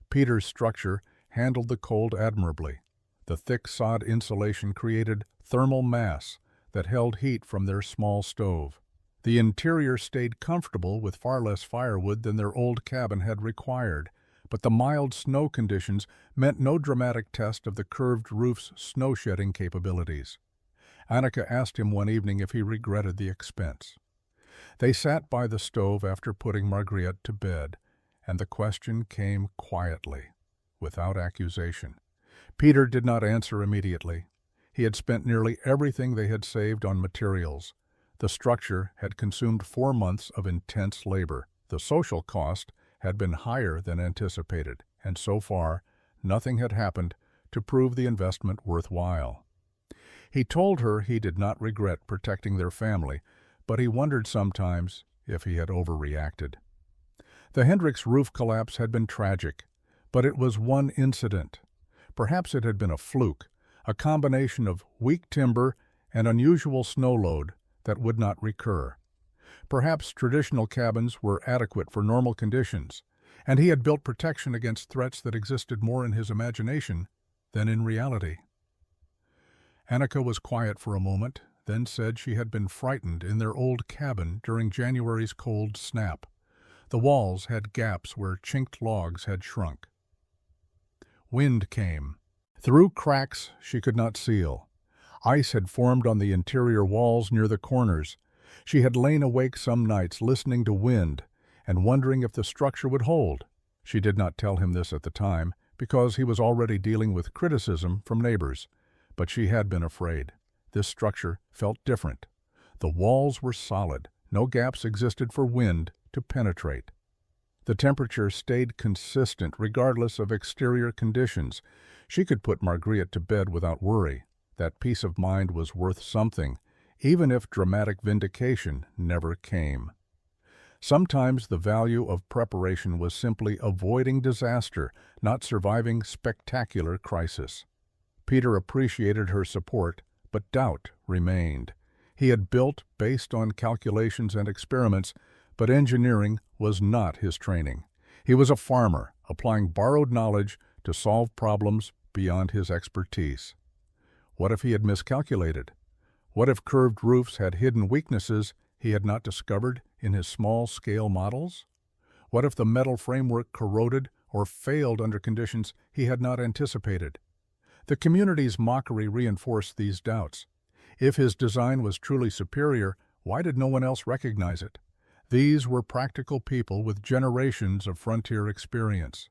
S1: Peter's structure handled the cold admirably. The thick sod insulation created thermal mass that held heat from their small stove. The interior stayed comfortable with far less firewood than their old cabin had required, but the mild snow conditions meant no dramatic test of the curved roof's snow-shedding capabilities. Annika asked him one evening if he regretted the expense. They sat by the stove after putting Margriette to bed, and the question came quietly, without accusation. Peter did not answer immediately. He had spent nearly everything they had saved on materials. The structure had consumed 4 months of intense labor. The social cost had been higher than anticipated, and so far, nothing had happened to prove the investment worthwhile. He told her he did not regret protecting their family, but he wondered sometimes if he had overreacted. The Hendricks roof collapse had been tragic, but it was one incident. Perhaps it had been a fluke, a combination of weak timber and unusual snow load that would not recur. Perhaps traditional cabins were adequate for normal conditions, and he had built protection against threats that existed more in his imagination than in reality. Annika was quiet for a moment, then said she had been frightened in their old cabin during January's cold snap. The walls had gaps where chinked logs had shrunk. Wind came. Through cracks she could not seal. Ice had formed on the interior walls near the corners. She had lain awake some nights listening to wind and wondering if the structure would hold. She did not tell him this at the time, because he was already dealing with criticism from neighbors. But she had been afraid. This structure felt different. The walls were solid. No gaps existed for wind to penetrate. The temperature stayed consistent regardless of exterior conditions. She could put Margriette to bed without worry. That peace of mind was worth something, even if dramatic vindication never came. Sometimes the value of preparation was simply avoiding disaster, not surviving spectacular crisis. Peter appreciated her support, but doubt remained. He had built based on calculations and experiments, but engineering was not his training. He was a farmer, applying borrowed knowledge to solve problems beyond his expertise. What if he had miscalculated? What if curved roofs had hidden weaknesses he had not discovered in his small-scale models? What if the metal framework corroded or failed under conditions he had not anticipated? The community's mockery reinforced these doubts. If his design was truly superior, why did no one else recognize it? These were practical people with generations of frontier experience.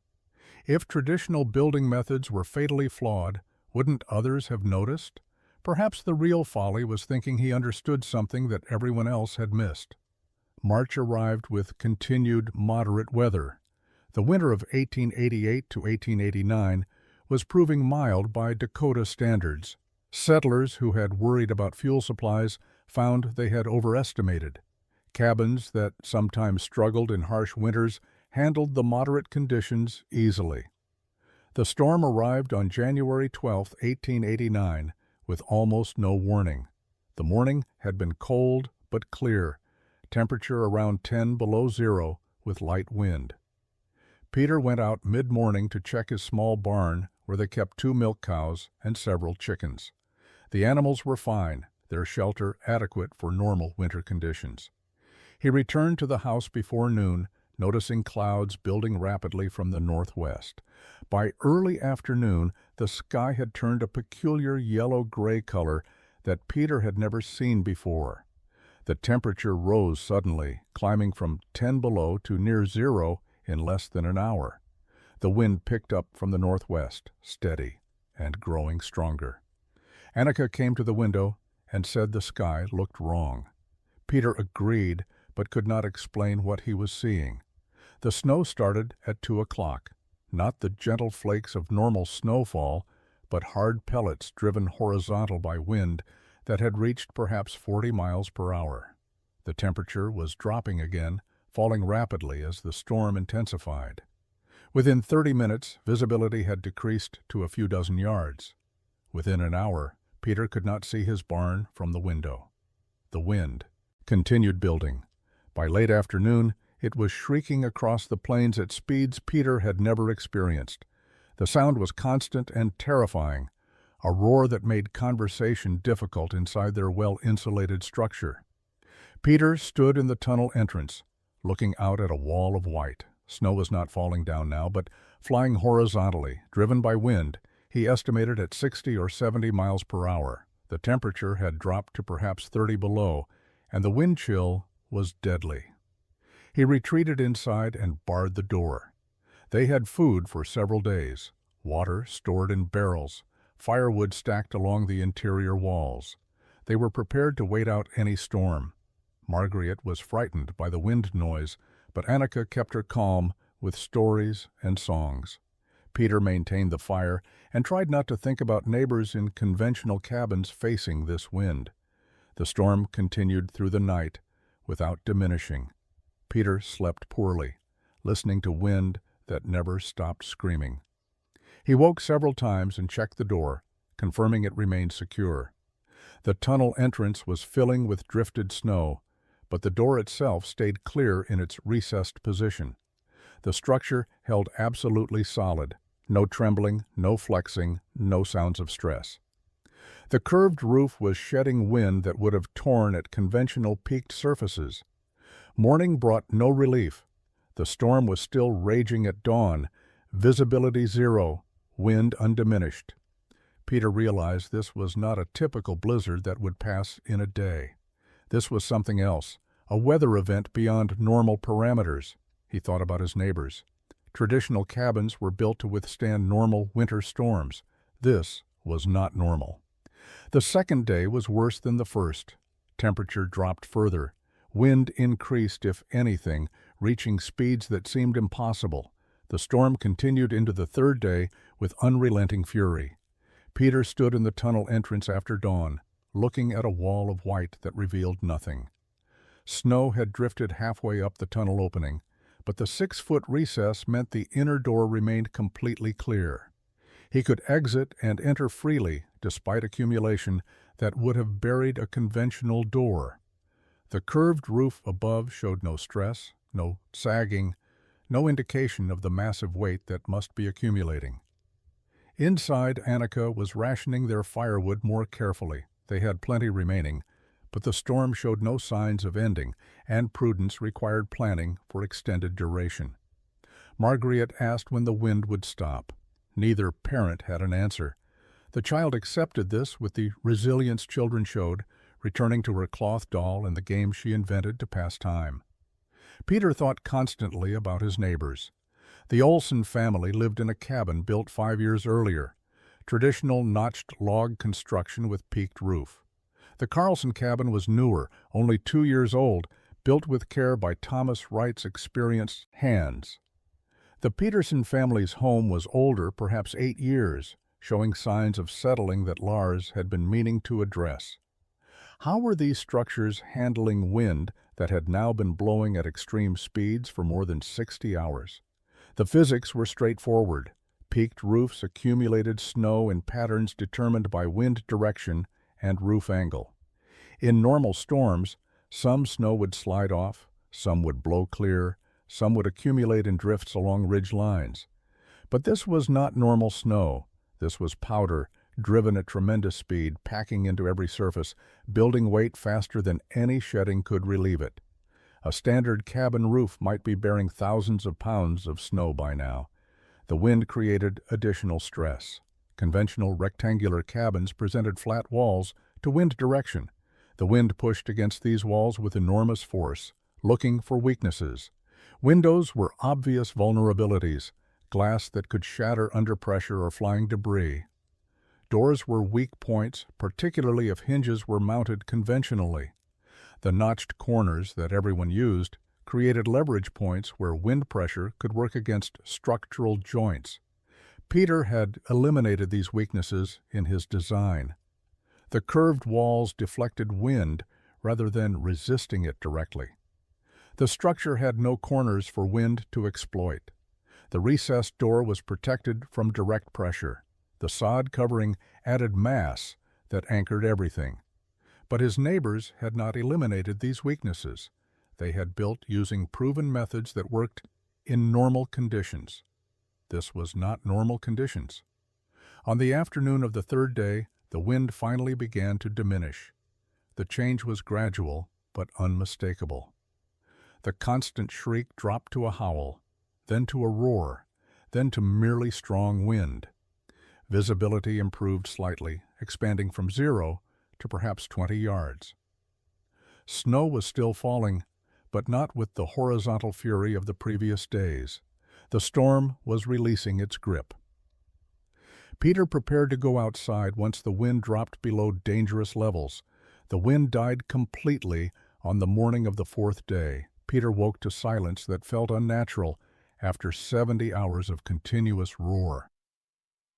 S1: If traditional building methods were fatally flawed, wouldn't others have noticed? Perhaps the real folly was thinking he understood something that everyone else had missed. March arrived with continued moderate weather. The winter of 1888 to 1889 was proving mild by Dakota standards. Settlers who had worried about fuel supplies found they had overestimated. Cabins that sometimes struggled in harsh winters handled the moderate conditions easily. The storm arrived on January 12, 1889, with almost no warning. The morning had been cold but clear, temperature around 10 below zero with light wind. Peter went out mid-morning to check his small barn where they kept 2 milk cows and several chickens. The animals were fine, their shelter adequate for normal winter conditions. He returned to the house before noon, noticing clouds building rapidly from the northwest. By early afternoon, the sky had turned a peculiar yellow-gray color that Peter had never seen before. The temperature rose suddenly, climbing from 10 below to near zero in less than an hour. The wind picked up from the northwest, steady and growing stronger. Annika came to the window and said the sky looked wrong. Peter agreed, but could not explain what he was seeing. The snow started at 2 o'clock, not the gentle flakes of normal snowfall, but hard pellets driven horizontal by wind that had reached perhaps 40 miles per hour. The temperature was dropping again, falling rapidly as the storm intensified. Within 30 minutes, visibility had decreased to a few dozen yards. Within an hour, Peter could not see his barn from the window. The wind continued building. By late afternoon, it was shrieking across the plains at speeds Peter had never experienced. The sound was constant and terrifying, a roar that made conversation difficult inside their well-insulated structure. Peter stood in the tunnel entrance, looking out at a wall of white. Snow was not falling down now, but flying horizontally, driven by wind, he estimated at 60 or 70 miles per hour. The temperature had dropped to perhaps 30 below, and the wind chill was deadly. He retreated inside and barred the door. They had food for several days, water stored in barrels, firewood stacked along the interior walls. They were prepared to wait out any storm. Margaret was frightened by the wind noise, but Annika kept her calm with stories and songs. Peter maintained the fire and tried not to think about neighbors in conventional cabins facing this wind. The storm continued through the night without diminishing. Peter slept poorly, listening to wind that never stopped screaming. He woke several times and checked the door, confirming it remained secure. The tunnel entrance was filling with drifted snow, but the door itself stayed clear in its recessed position. The structure held absolutely solid, no trembling, no flexing, no sounds of stress. The curved roof was shedding wind that would have torn at conventional peaked surfaces. Morning brought no relief. The storm was still raging at dawn, visibility zero, wind undiminished. Peter realized this was not a typical blizzard that would pass in a day. This was something else, a weather event beyond normal parameters. He thought about his neighbors. Traditional cabins were built to withstand normal winter storms. This was not normal. The second day was worse than the first. Temperature dropped further. Wind increased, if anything, reaching speeds that seemed impossible. The storm continued into the third day with unrelenting fury. Peter stood in the tunnel entrance after dawn, looking at a wall of white that revealed nothing. Snow had drifted halfway up the tunnel opening, but the 6-foot recess meant the inner door remained completely clear. He could exit and enter freely, despite accumulation that would have buried a conventional door. The curved roof above showed no stress, no sagging, no indication of the massive weight that must be accumulating. Inside, Annika was rationing their firewood more carefully. They had plenty remaining, but the storm showed no signs of ending, and prudence required planning for extended duration. Margaret asked when the wind would stop. Neither parent had an answer. The child accepted this with the resilience children showed, returning to her cloth doll and the game she invented to pass time. Peter thought constantly about his neighbors. The Olson family lived in a cabin built 5 years earlier, traditional notched log construction with peaked roof. The Carlson cabin was newer, only 2 years old, built with care by Thomas Wright's experienced hands. The Peterson family's home was older, perhaps 8 years, showing signs of settling that Lars had been meaning to address. How were these structures handling wind that had now been blowing at extreme speeds for more than 60 hours. The physics were straightforward. Peaked roofs accumulated snow in patterns determined by wind direction and roof angle. In normal storms, some snow would slide off, some would blow clear, some would accumulate in drifts along ridge lines. But this was not normal snow. This was powder, driven at tremendous speed, packing into every surface, building weight faster than any shedding could relieve it. A standard cabin roof might be bearing thousands of pounds of snow by now. The wind created additional stress. Conventional rectangular cabins presented flat walls to wind direction. The wind pushed against these walls with enormous force, looking for weaknesses. Windows were obvious vulnerabilities, glass that could shatter under pressure or flying debris. Doors were weak points, particularly if hinges were mounted conventionally. The notched corners that everyone used created leverage points where wind pressure could work against structural joints. Peter had eliminated these weaknesses in his design. The curved walls deflected wind rather than resisting it directly. The structure had no corners for wind to exploit. The recessed door was protected from direct pressure. The sod covering added mass that anchored everything. But his neighbors had not eliminated these weaknesses. They had built using proven methods that worked in normal conditions. This was not normal conditions. On the afternoon of the third day, the wind finally began to diminish. The change was gradual, but unmistakable. The constant shriek dropped to a howl, then to a roar, then to merely strong wind. Visibility improved slightly, expanding from 0 to perhaps 20 yards. Snow was still falling, but not with the horizontal fury of the previous days. The storm was releasing its grip. Peter prepared to go outside once the wind dropped below dangerous levels. The wind died completely on the morning of the fourth day. Peter woke to silence that felt unnatural after 70 hours of continuous roar.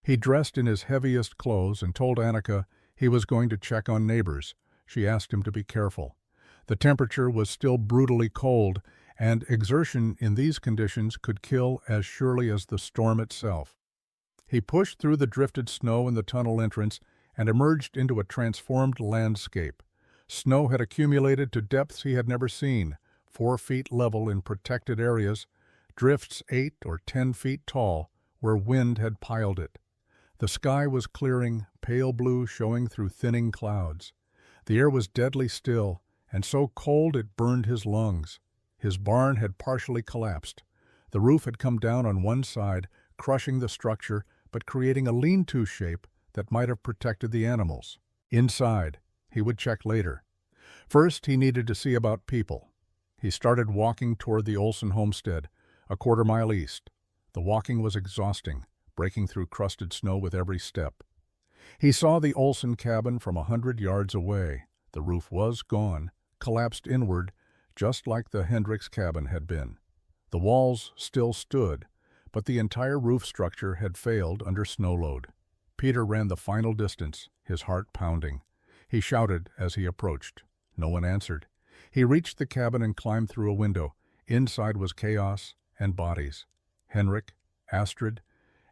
S1: He dressed in his heaviest clothes and told Annika he was going to check on neighbors. She asked him to be careful. The temperature was still brutally cold, and exertion in these conditions could kill as surely as the storm itself. He pushed through the drifted snow in the tunnel entrance and emerged into a transformed landscape. Snow had accumulated to depths he had never seen, 4 feet level in protected areas, drifts 8 or 10 feet tall where wind had piled it. The sky was clearing, pale blue showing through thinning clouds. The air was deadly still, and so cold it burned his lungs. His barn had partially collapsed. The roof had come down on one side, crushing the structure, but creating a lean-to shape that might have protected the animals. Inside, he would check later. First, he needed to see about people. He started walking toward the Olson homestead, a quarter-mile east. The walking was exhausting, breaking through crusted snow with every step. He saw the Olson cabin from 100 yards away. The roof was gone, collapsed inward, just like the Hendricks cabin had been. The walls still stood, but the entire roof structure had failed under snow load. Peter ran the final distance, his heart pounding. He shouted as he approached. No one answered. He reached the cabin and climbed through a window. Inside was chaos and bodies. Henrik, Astrid,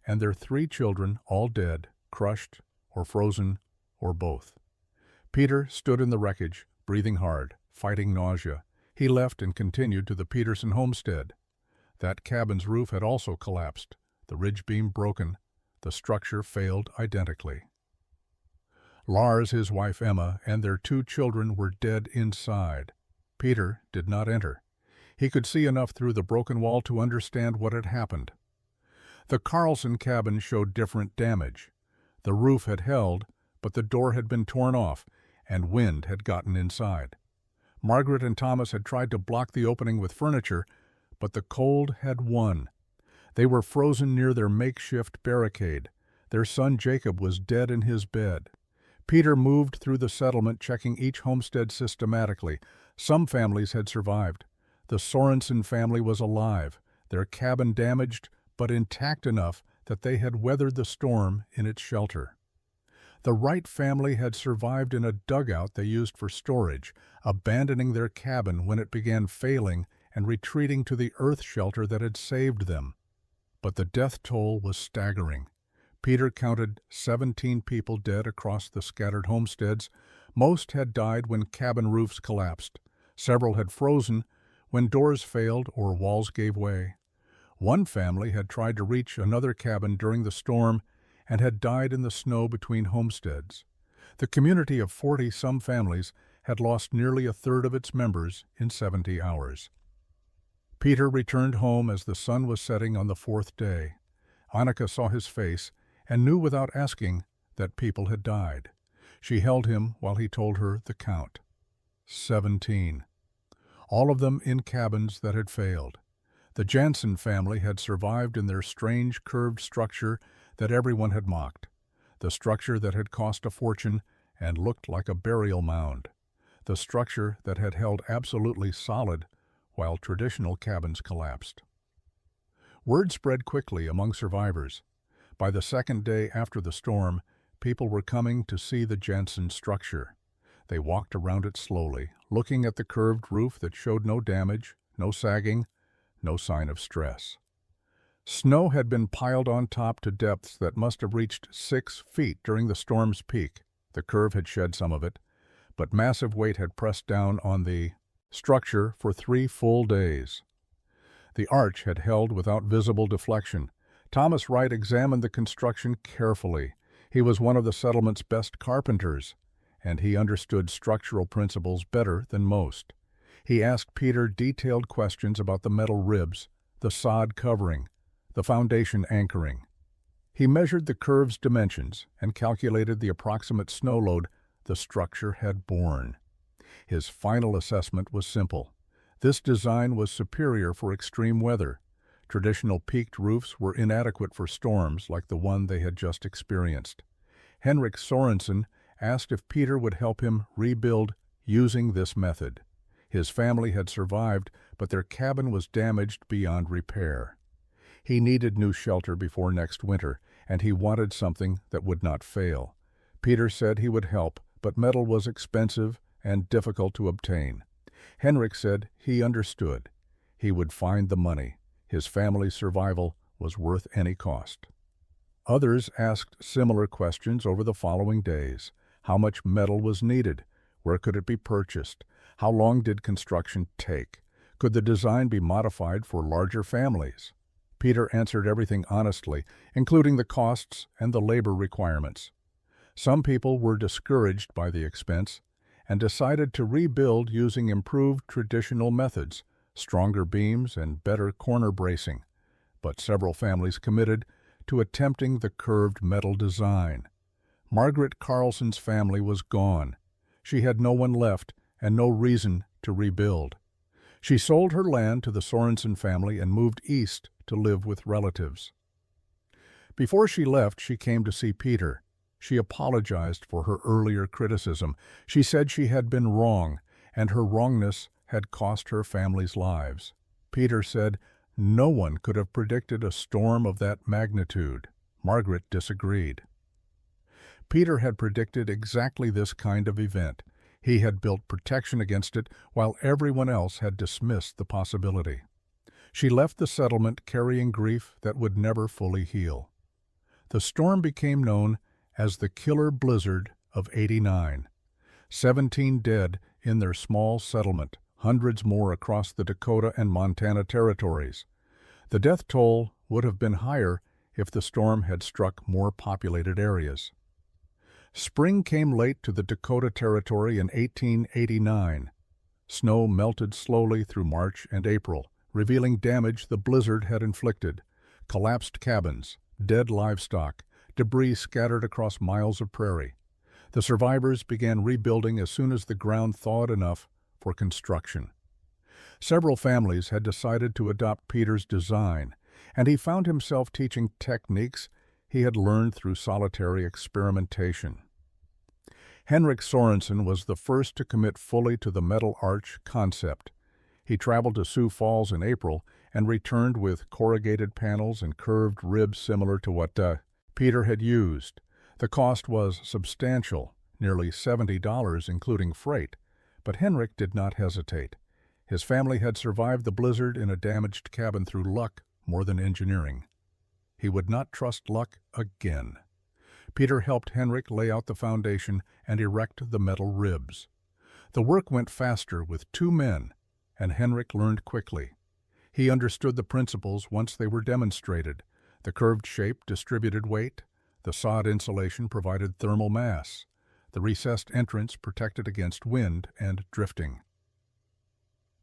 S1: and their 3 children, all dead, crushed, or frozen, or both. Peter stood in the wreckage, breathing hard, fighting nausea. He left and continued to the Peterson homestead. That cabin's roof had also collapsed, the ridge beam broken. The structure failed identically. Lars, his wife Emma, and their 2 children were dead inside. Peter did not enter. He could see enough through the broken wall to understand what had happened. The Carlson cabin showed different damage. The roof had held, but the door had been torn off, and wind had gotten inside. Margaret and Thomas had tried to block the opening with furniture, but the cold had won. They were frozen near their makeshift barricade. Their son Jacob was dead in his bed. Peter moved through the settlement, checking each homestead systematically. Some families had survived. The Sorensen family was alive, their cabin damaged, but intact enough that they had weathered the storm in its shelter. The Wright family had survived in a dugout they used for storage, abandoning their cabin when it began failing and retreating to the earth shelter that had saved them. But the death toll was staggering. Peter counted 17 people dead across the scattered homesteads. Most had died when cabin roofs collapsed. Several had frozen when doors failed or walls gave way. One family had tried to reach another cabin during the storm and had died in the snow between homesteads. The community of 40-some families had lost nearly a third of its members in 70 hours. Peter returned home as the sun was setting on the fourth day. Annika saw his face and knew without asking that people had died. She held him while he told her the count. 17. All of them in cabins that had failed. The Janssen family had survived in their strange curved structure that everyone had mocked, the structure that had cost a fortune and looked like a burial mound, the structure that had held absolutely solid while traditional cabins collapsed. Word spread quickly among survivors. By the second day after the storm, people were coming to see the Janssen structure. They walked around it slowly, looking at the curved roof that showed no damage, no sagging, no sign of stress. Snow had been piled on top to depths that must have reached 6 feet during the storm's peak. The curve had shed some of it, but massive weight had pressed down on the structure for 3 full days. The arch had held without visible deflection. Thomas Wright examined the construction carefully. He was one of the settlement's best carpenters, and he understood structural principles better than most. He asked Peter detailed questions about the metal ribs, the sod covering, the foundation anchoring. He measured the curve's dimensions and calculated the approximate snow load the structure had borne. His final assessment was simple. This design was superior for extreme weather. Traditional peaked roofs were inadequate for storms like the one they had just experienced. Henrik Sorensen asked if Peter would help him rebuild using this method. His family had survived, but their cabin was damaged beyond repair. He needed new shelter before next winter, and he wanted something that would not fail. Peter said he would help, but metal was expensive and difficult to obtain. Henrik said he understood. He would find the money. His family's survival was worth any cost. Others asked similar questions over the following days. How much metal was needed? Where could it be purchased? How long did construction take? Could the design be modified for larger families? Peter answered everything honestly, including the costs and the labor requirements. Some people were discouraged by the expense and decided to rebuild using improved traditional methods, stronger beams and better corner bracing. But several families committed to attempting the curved metal design. Margaret Carlson's family was gone. She had no one left and no reason to rebuild. She sold her land to the Sorensen family and moved east to live with relatives. Before she left, she came to see Peter. She apologized for her earlier criticism. She said she had been wrong, and her wrongness had cost her family's lives. Peter said no one could have predicted a storm of that magnitude. Margaret disagreed. Peter had predicted exactly this kind of event. He had built protection against it, while everyone else had dismissed the possibility. She left the settlement carrying grief that would never fully heal. The storm became known as the Killer Blizzard of '89. 17 dead in their small settlement, hundreds more across the Dakota and Montana territories. The death toll would have been higher if the storm had struck more populated areas. Spring came late to the Dakota Territory in 1889. Snow melted slowly through March and April, revealing damage the blizzard had inflicted: collapsed cabins, dead livestock, debris scattered across miles of prairie. The survivors began rebuilding as soon as the ground thawed enough for construction. Several families had decided to adopt Peter's design, and he found himself teaching techniques he had learned through solitary experimentation. Henrik Sorensen was the first to commit fully to the metal arch concept. He traveled to Sioux Falls in April and returned with corrugated panels and curved ribs similar to what Peter had used. The cost was substantial, nearly $70 including freight, but Henrik did not hesitate. His family had survived the blizzard in a damaged cabin through luck more than engineering. He would not trust luck again. Peter helped Henrik lay out the foundation and erect the metal ribs. The work went faster with 2 men, and Henrik learned quickly. He understood the principles once they were demonstrated. The curved shape distributed weight, the sod insulation provided thermal mass, the recessed entrance protected against wind and drifting.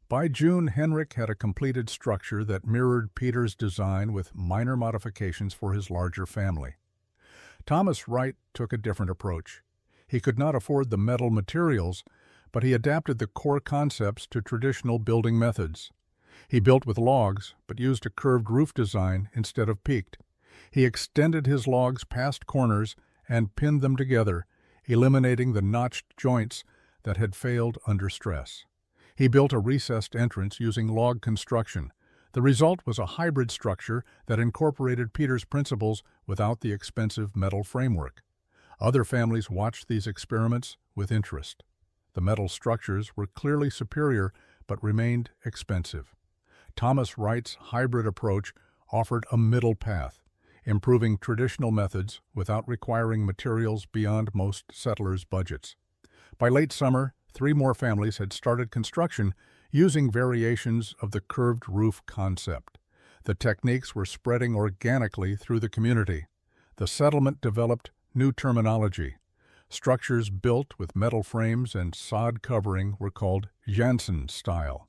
S1: By June, Henrik had a completed structure that mirrored Peter's design with minor modifications for his larger family. Thomas Wright took a different approach. He could not afford the metal materials, but he adapted the core concepts to traditional building methods. He built with logs, but used a curved roof design instead of peaked. He extended his logs past corners and pinned them together, eliminating the notched joints that had failed under stress. He built a recessed entrance using log construction. The result was a hybrid structure that incorporated Peter's principles without the expensive metal framework. Other families watched these experiments with interest. The metal structures were clearly superior but remained expensive. Thomas Wright's hybrid approach offered a middle path, improving traditional methods without requiring materials beyond most settlers' budgets. By late summer, 3 more families had started construction using variations of the curved roof concept. The techniques were spreading organically through the community. The settlement developed new terminology. Structures built with metal frames and sod covering were called Janssen style.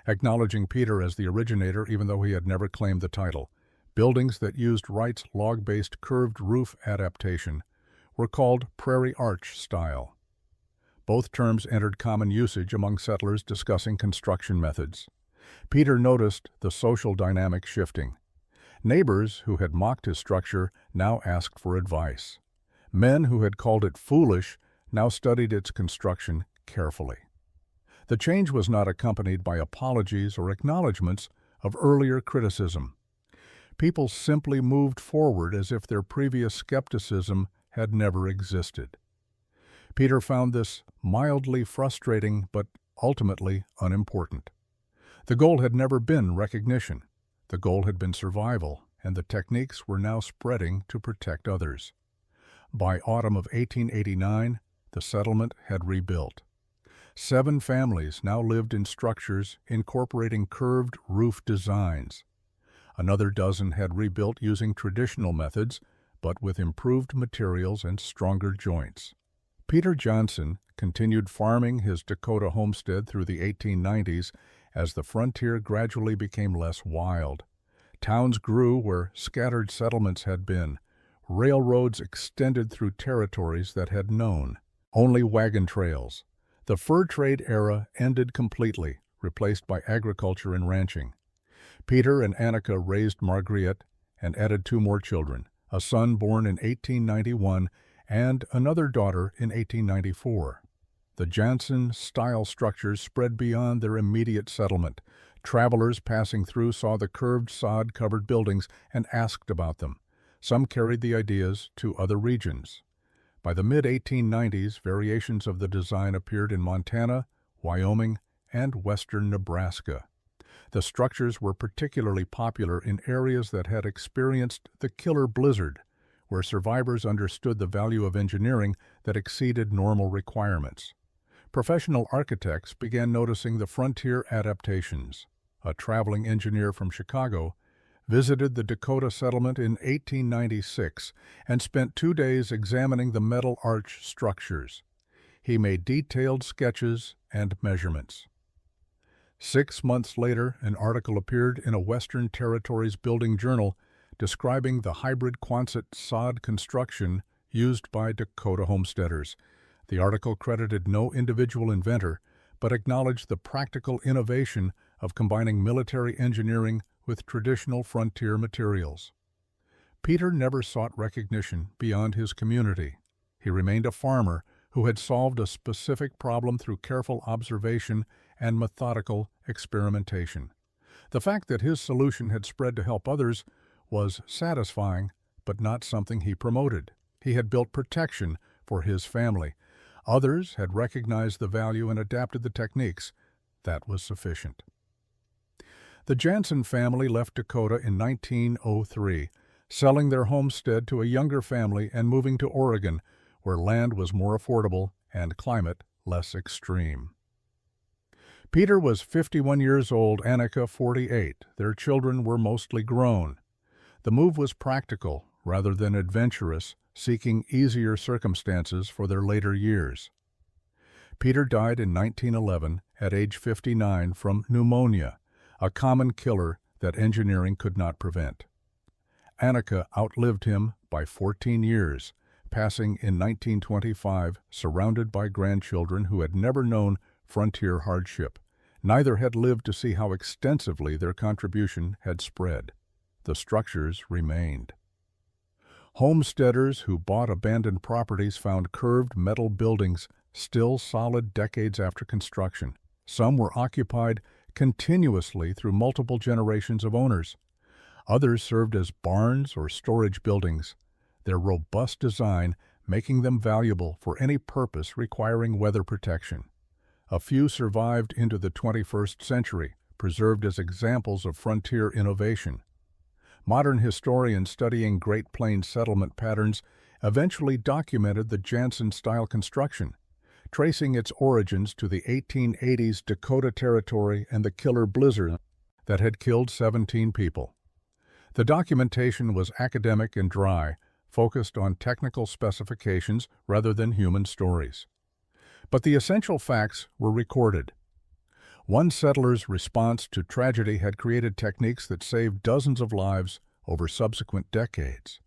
S1: Acknowledging Peter as the originator even though he had never claimed the title, buildings that used Wright's log-based curved roof adaptation were called Prairie Arch style. Both terms entered common usage among settlers discussing construction methods. Peter noticed the social dynamic shifting. Neighbors who had mocked his structure now asked for advice. Men who had called it foolish now studied its construction carefully. The change was not accompanied by apologies or acknowledgments of earlier criticism. People simply moved forward as if their previous skepticism had never existed. Peter found this mildly frustrating but ultimately unimportant. The goal had never been recognition. The goal had been survival, and the techniques were now spreading to protect others. By autumn of 1889, the settlement had rebuilt. 7 families now lived in structures incorporating curved roof designs. Another dozen had rebuilt using traditional methods, but with improved materials and stronger joints. Peter Janssen continued farming his Dakota homestead through the 1890s as the frontier gradually became less wild. Towns grew where scattered settlements had been. Railroads extended through territories that had known only wagon trails. The fur trade era ended completely, replaced by agriculture and ranching. Peter and Annika raised Margriet and added 2 more children, a son born in 1891 and another daughter in 1894. The Janssen-style structures spread beyond their immediate settlement. Travelers passing through saw the curved sod-covered buildings and asked about them. Some carried the ideas to other regions. By the mid-1890s, variations of the design appeared in Montana, Wyoming, and western Nebraska. The structures were particularly popular in areas that had experienced the killer blizzard, where survivors understood the value of engineering that exceeded normal requirements. Professional architects began noticing the frontier adaptations. A traveling engineer from Chicago visited the Dakota settlement in 1896 and spent 2 days examining the metal arch structures. He made detailed sketches and measurements. 6 months later, an article appeared in a Western Territories building journal describing the hybrid Quonset sod construction used by Dakota homesteaders. The article credited no individual inventor, but acknowledged the practical innovation of combining military engineering with traditional frontier materials. Peter never sought recognition beyond his community. He remained a farmer who had solved a specific problem through careful observation and methodical experimentation. The fact that his solution had spread to help others was satisfying, but not something he promoted. He had built protection for his family. Others had recognized the value and adapted the techniques. That was sufficient. The Janssen family left Dakota in 1903, selling their homestead to a younger family and moving to Oregon, where land was more affordable and climate less extreme. Peter was 51 years old, Annika 48. Their children were mostly grown. The move was practical rather than adventurous, seeking easier circumstances for their later years. Peter died in 1911 at age 59 from pneumonia, a common killer that engineering could not prevent. Annika outlived him by 14 years, passing in 1925 surrounded by grandchildren who had never known frontier hardship. Neither had lived to see how extensively their contribution had spread. The structures remained. Homesteaders who bought abandoned properties found curved metal buildings still solid decades after construction. Some were occupied continuously through multiple generations of owners. Others served as barns or storage buildings, their robust design making them valuable for any purpose requiring weather protection. A few survived into the 21st century, preserved as examples of frontier innovation. Modern historians studying Great Plains settlement patterns eventually documented the Janssen-style construction, tracing its origins to the 1880s Dakota Territory and the killer blizzard that had killed 17 people. The documentation was academic and dry, focused on technical specifications rather than human stories. But the essential facts were recorded. One settler's response to tragedy had created techniques that saved dozens of lives over subsequent decades.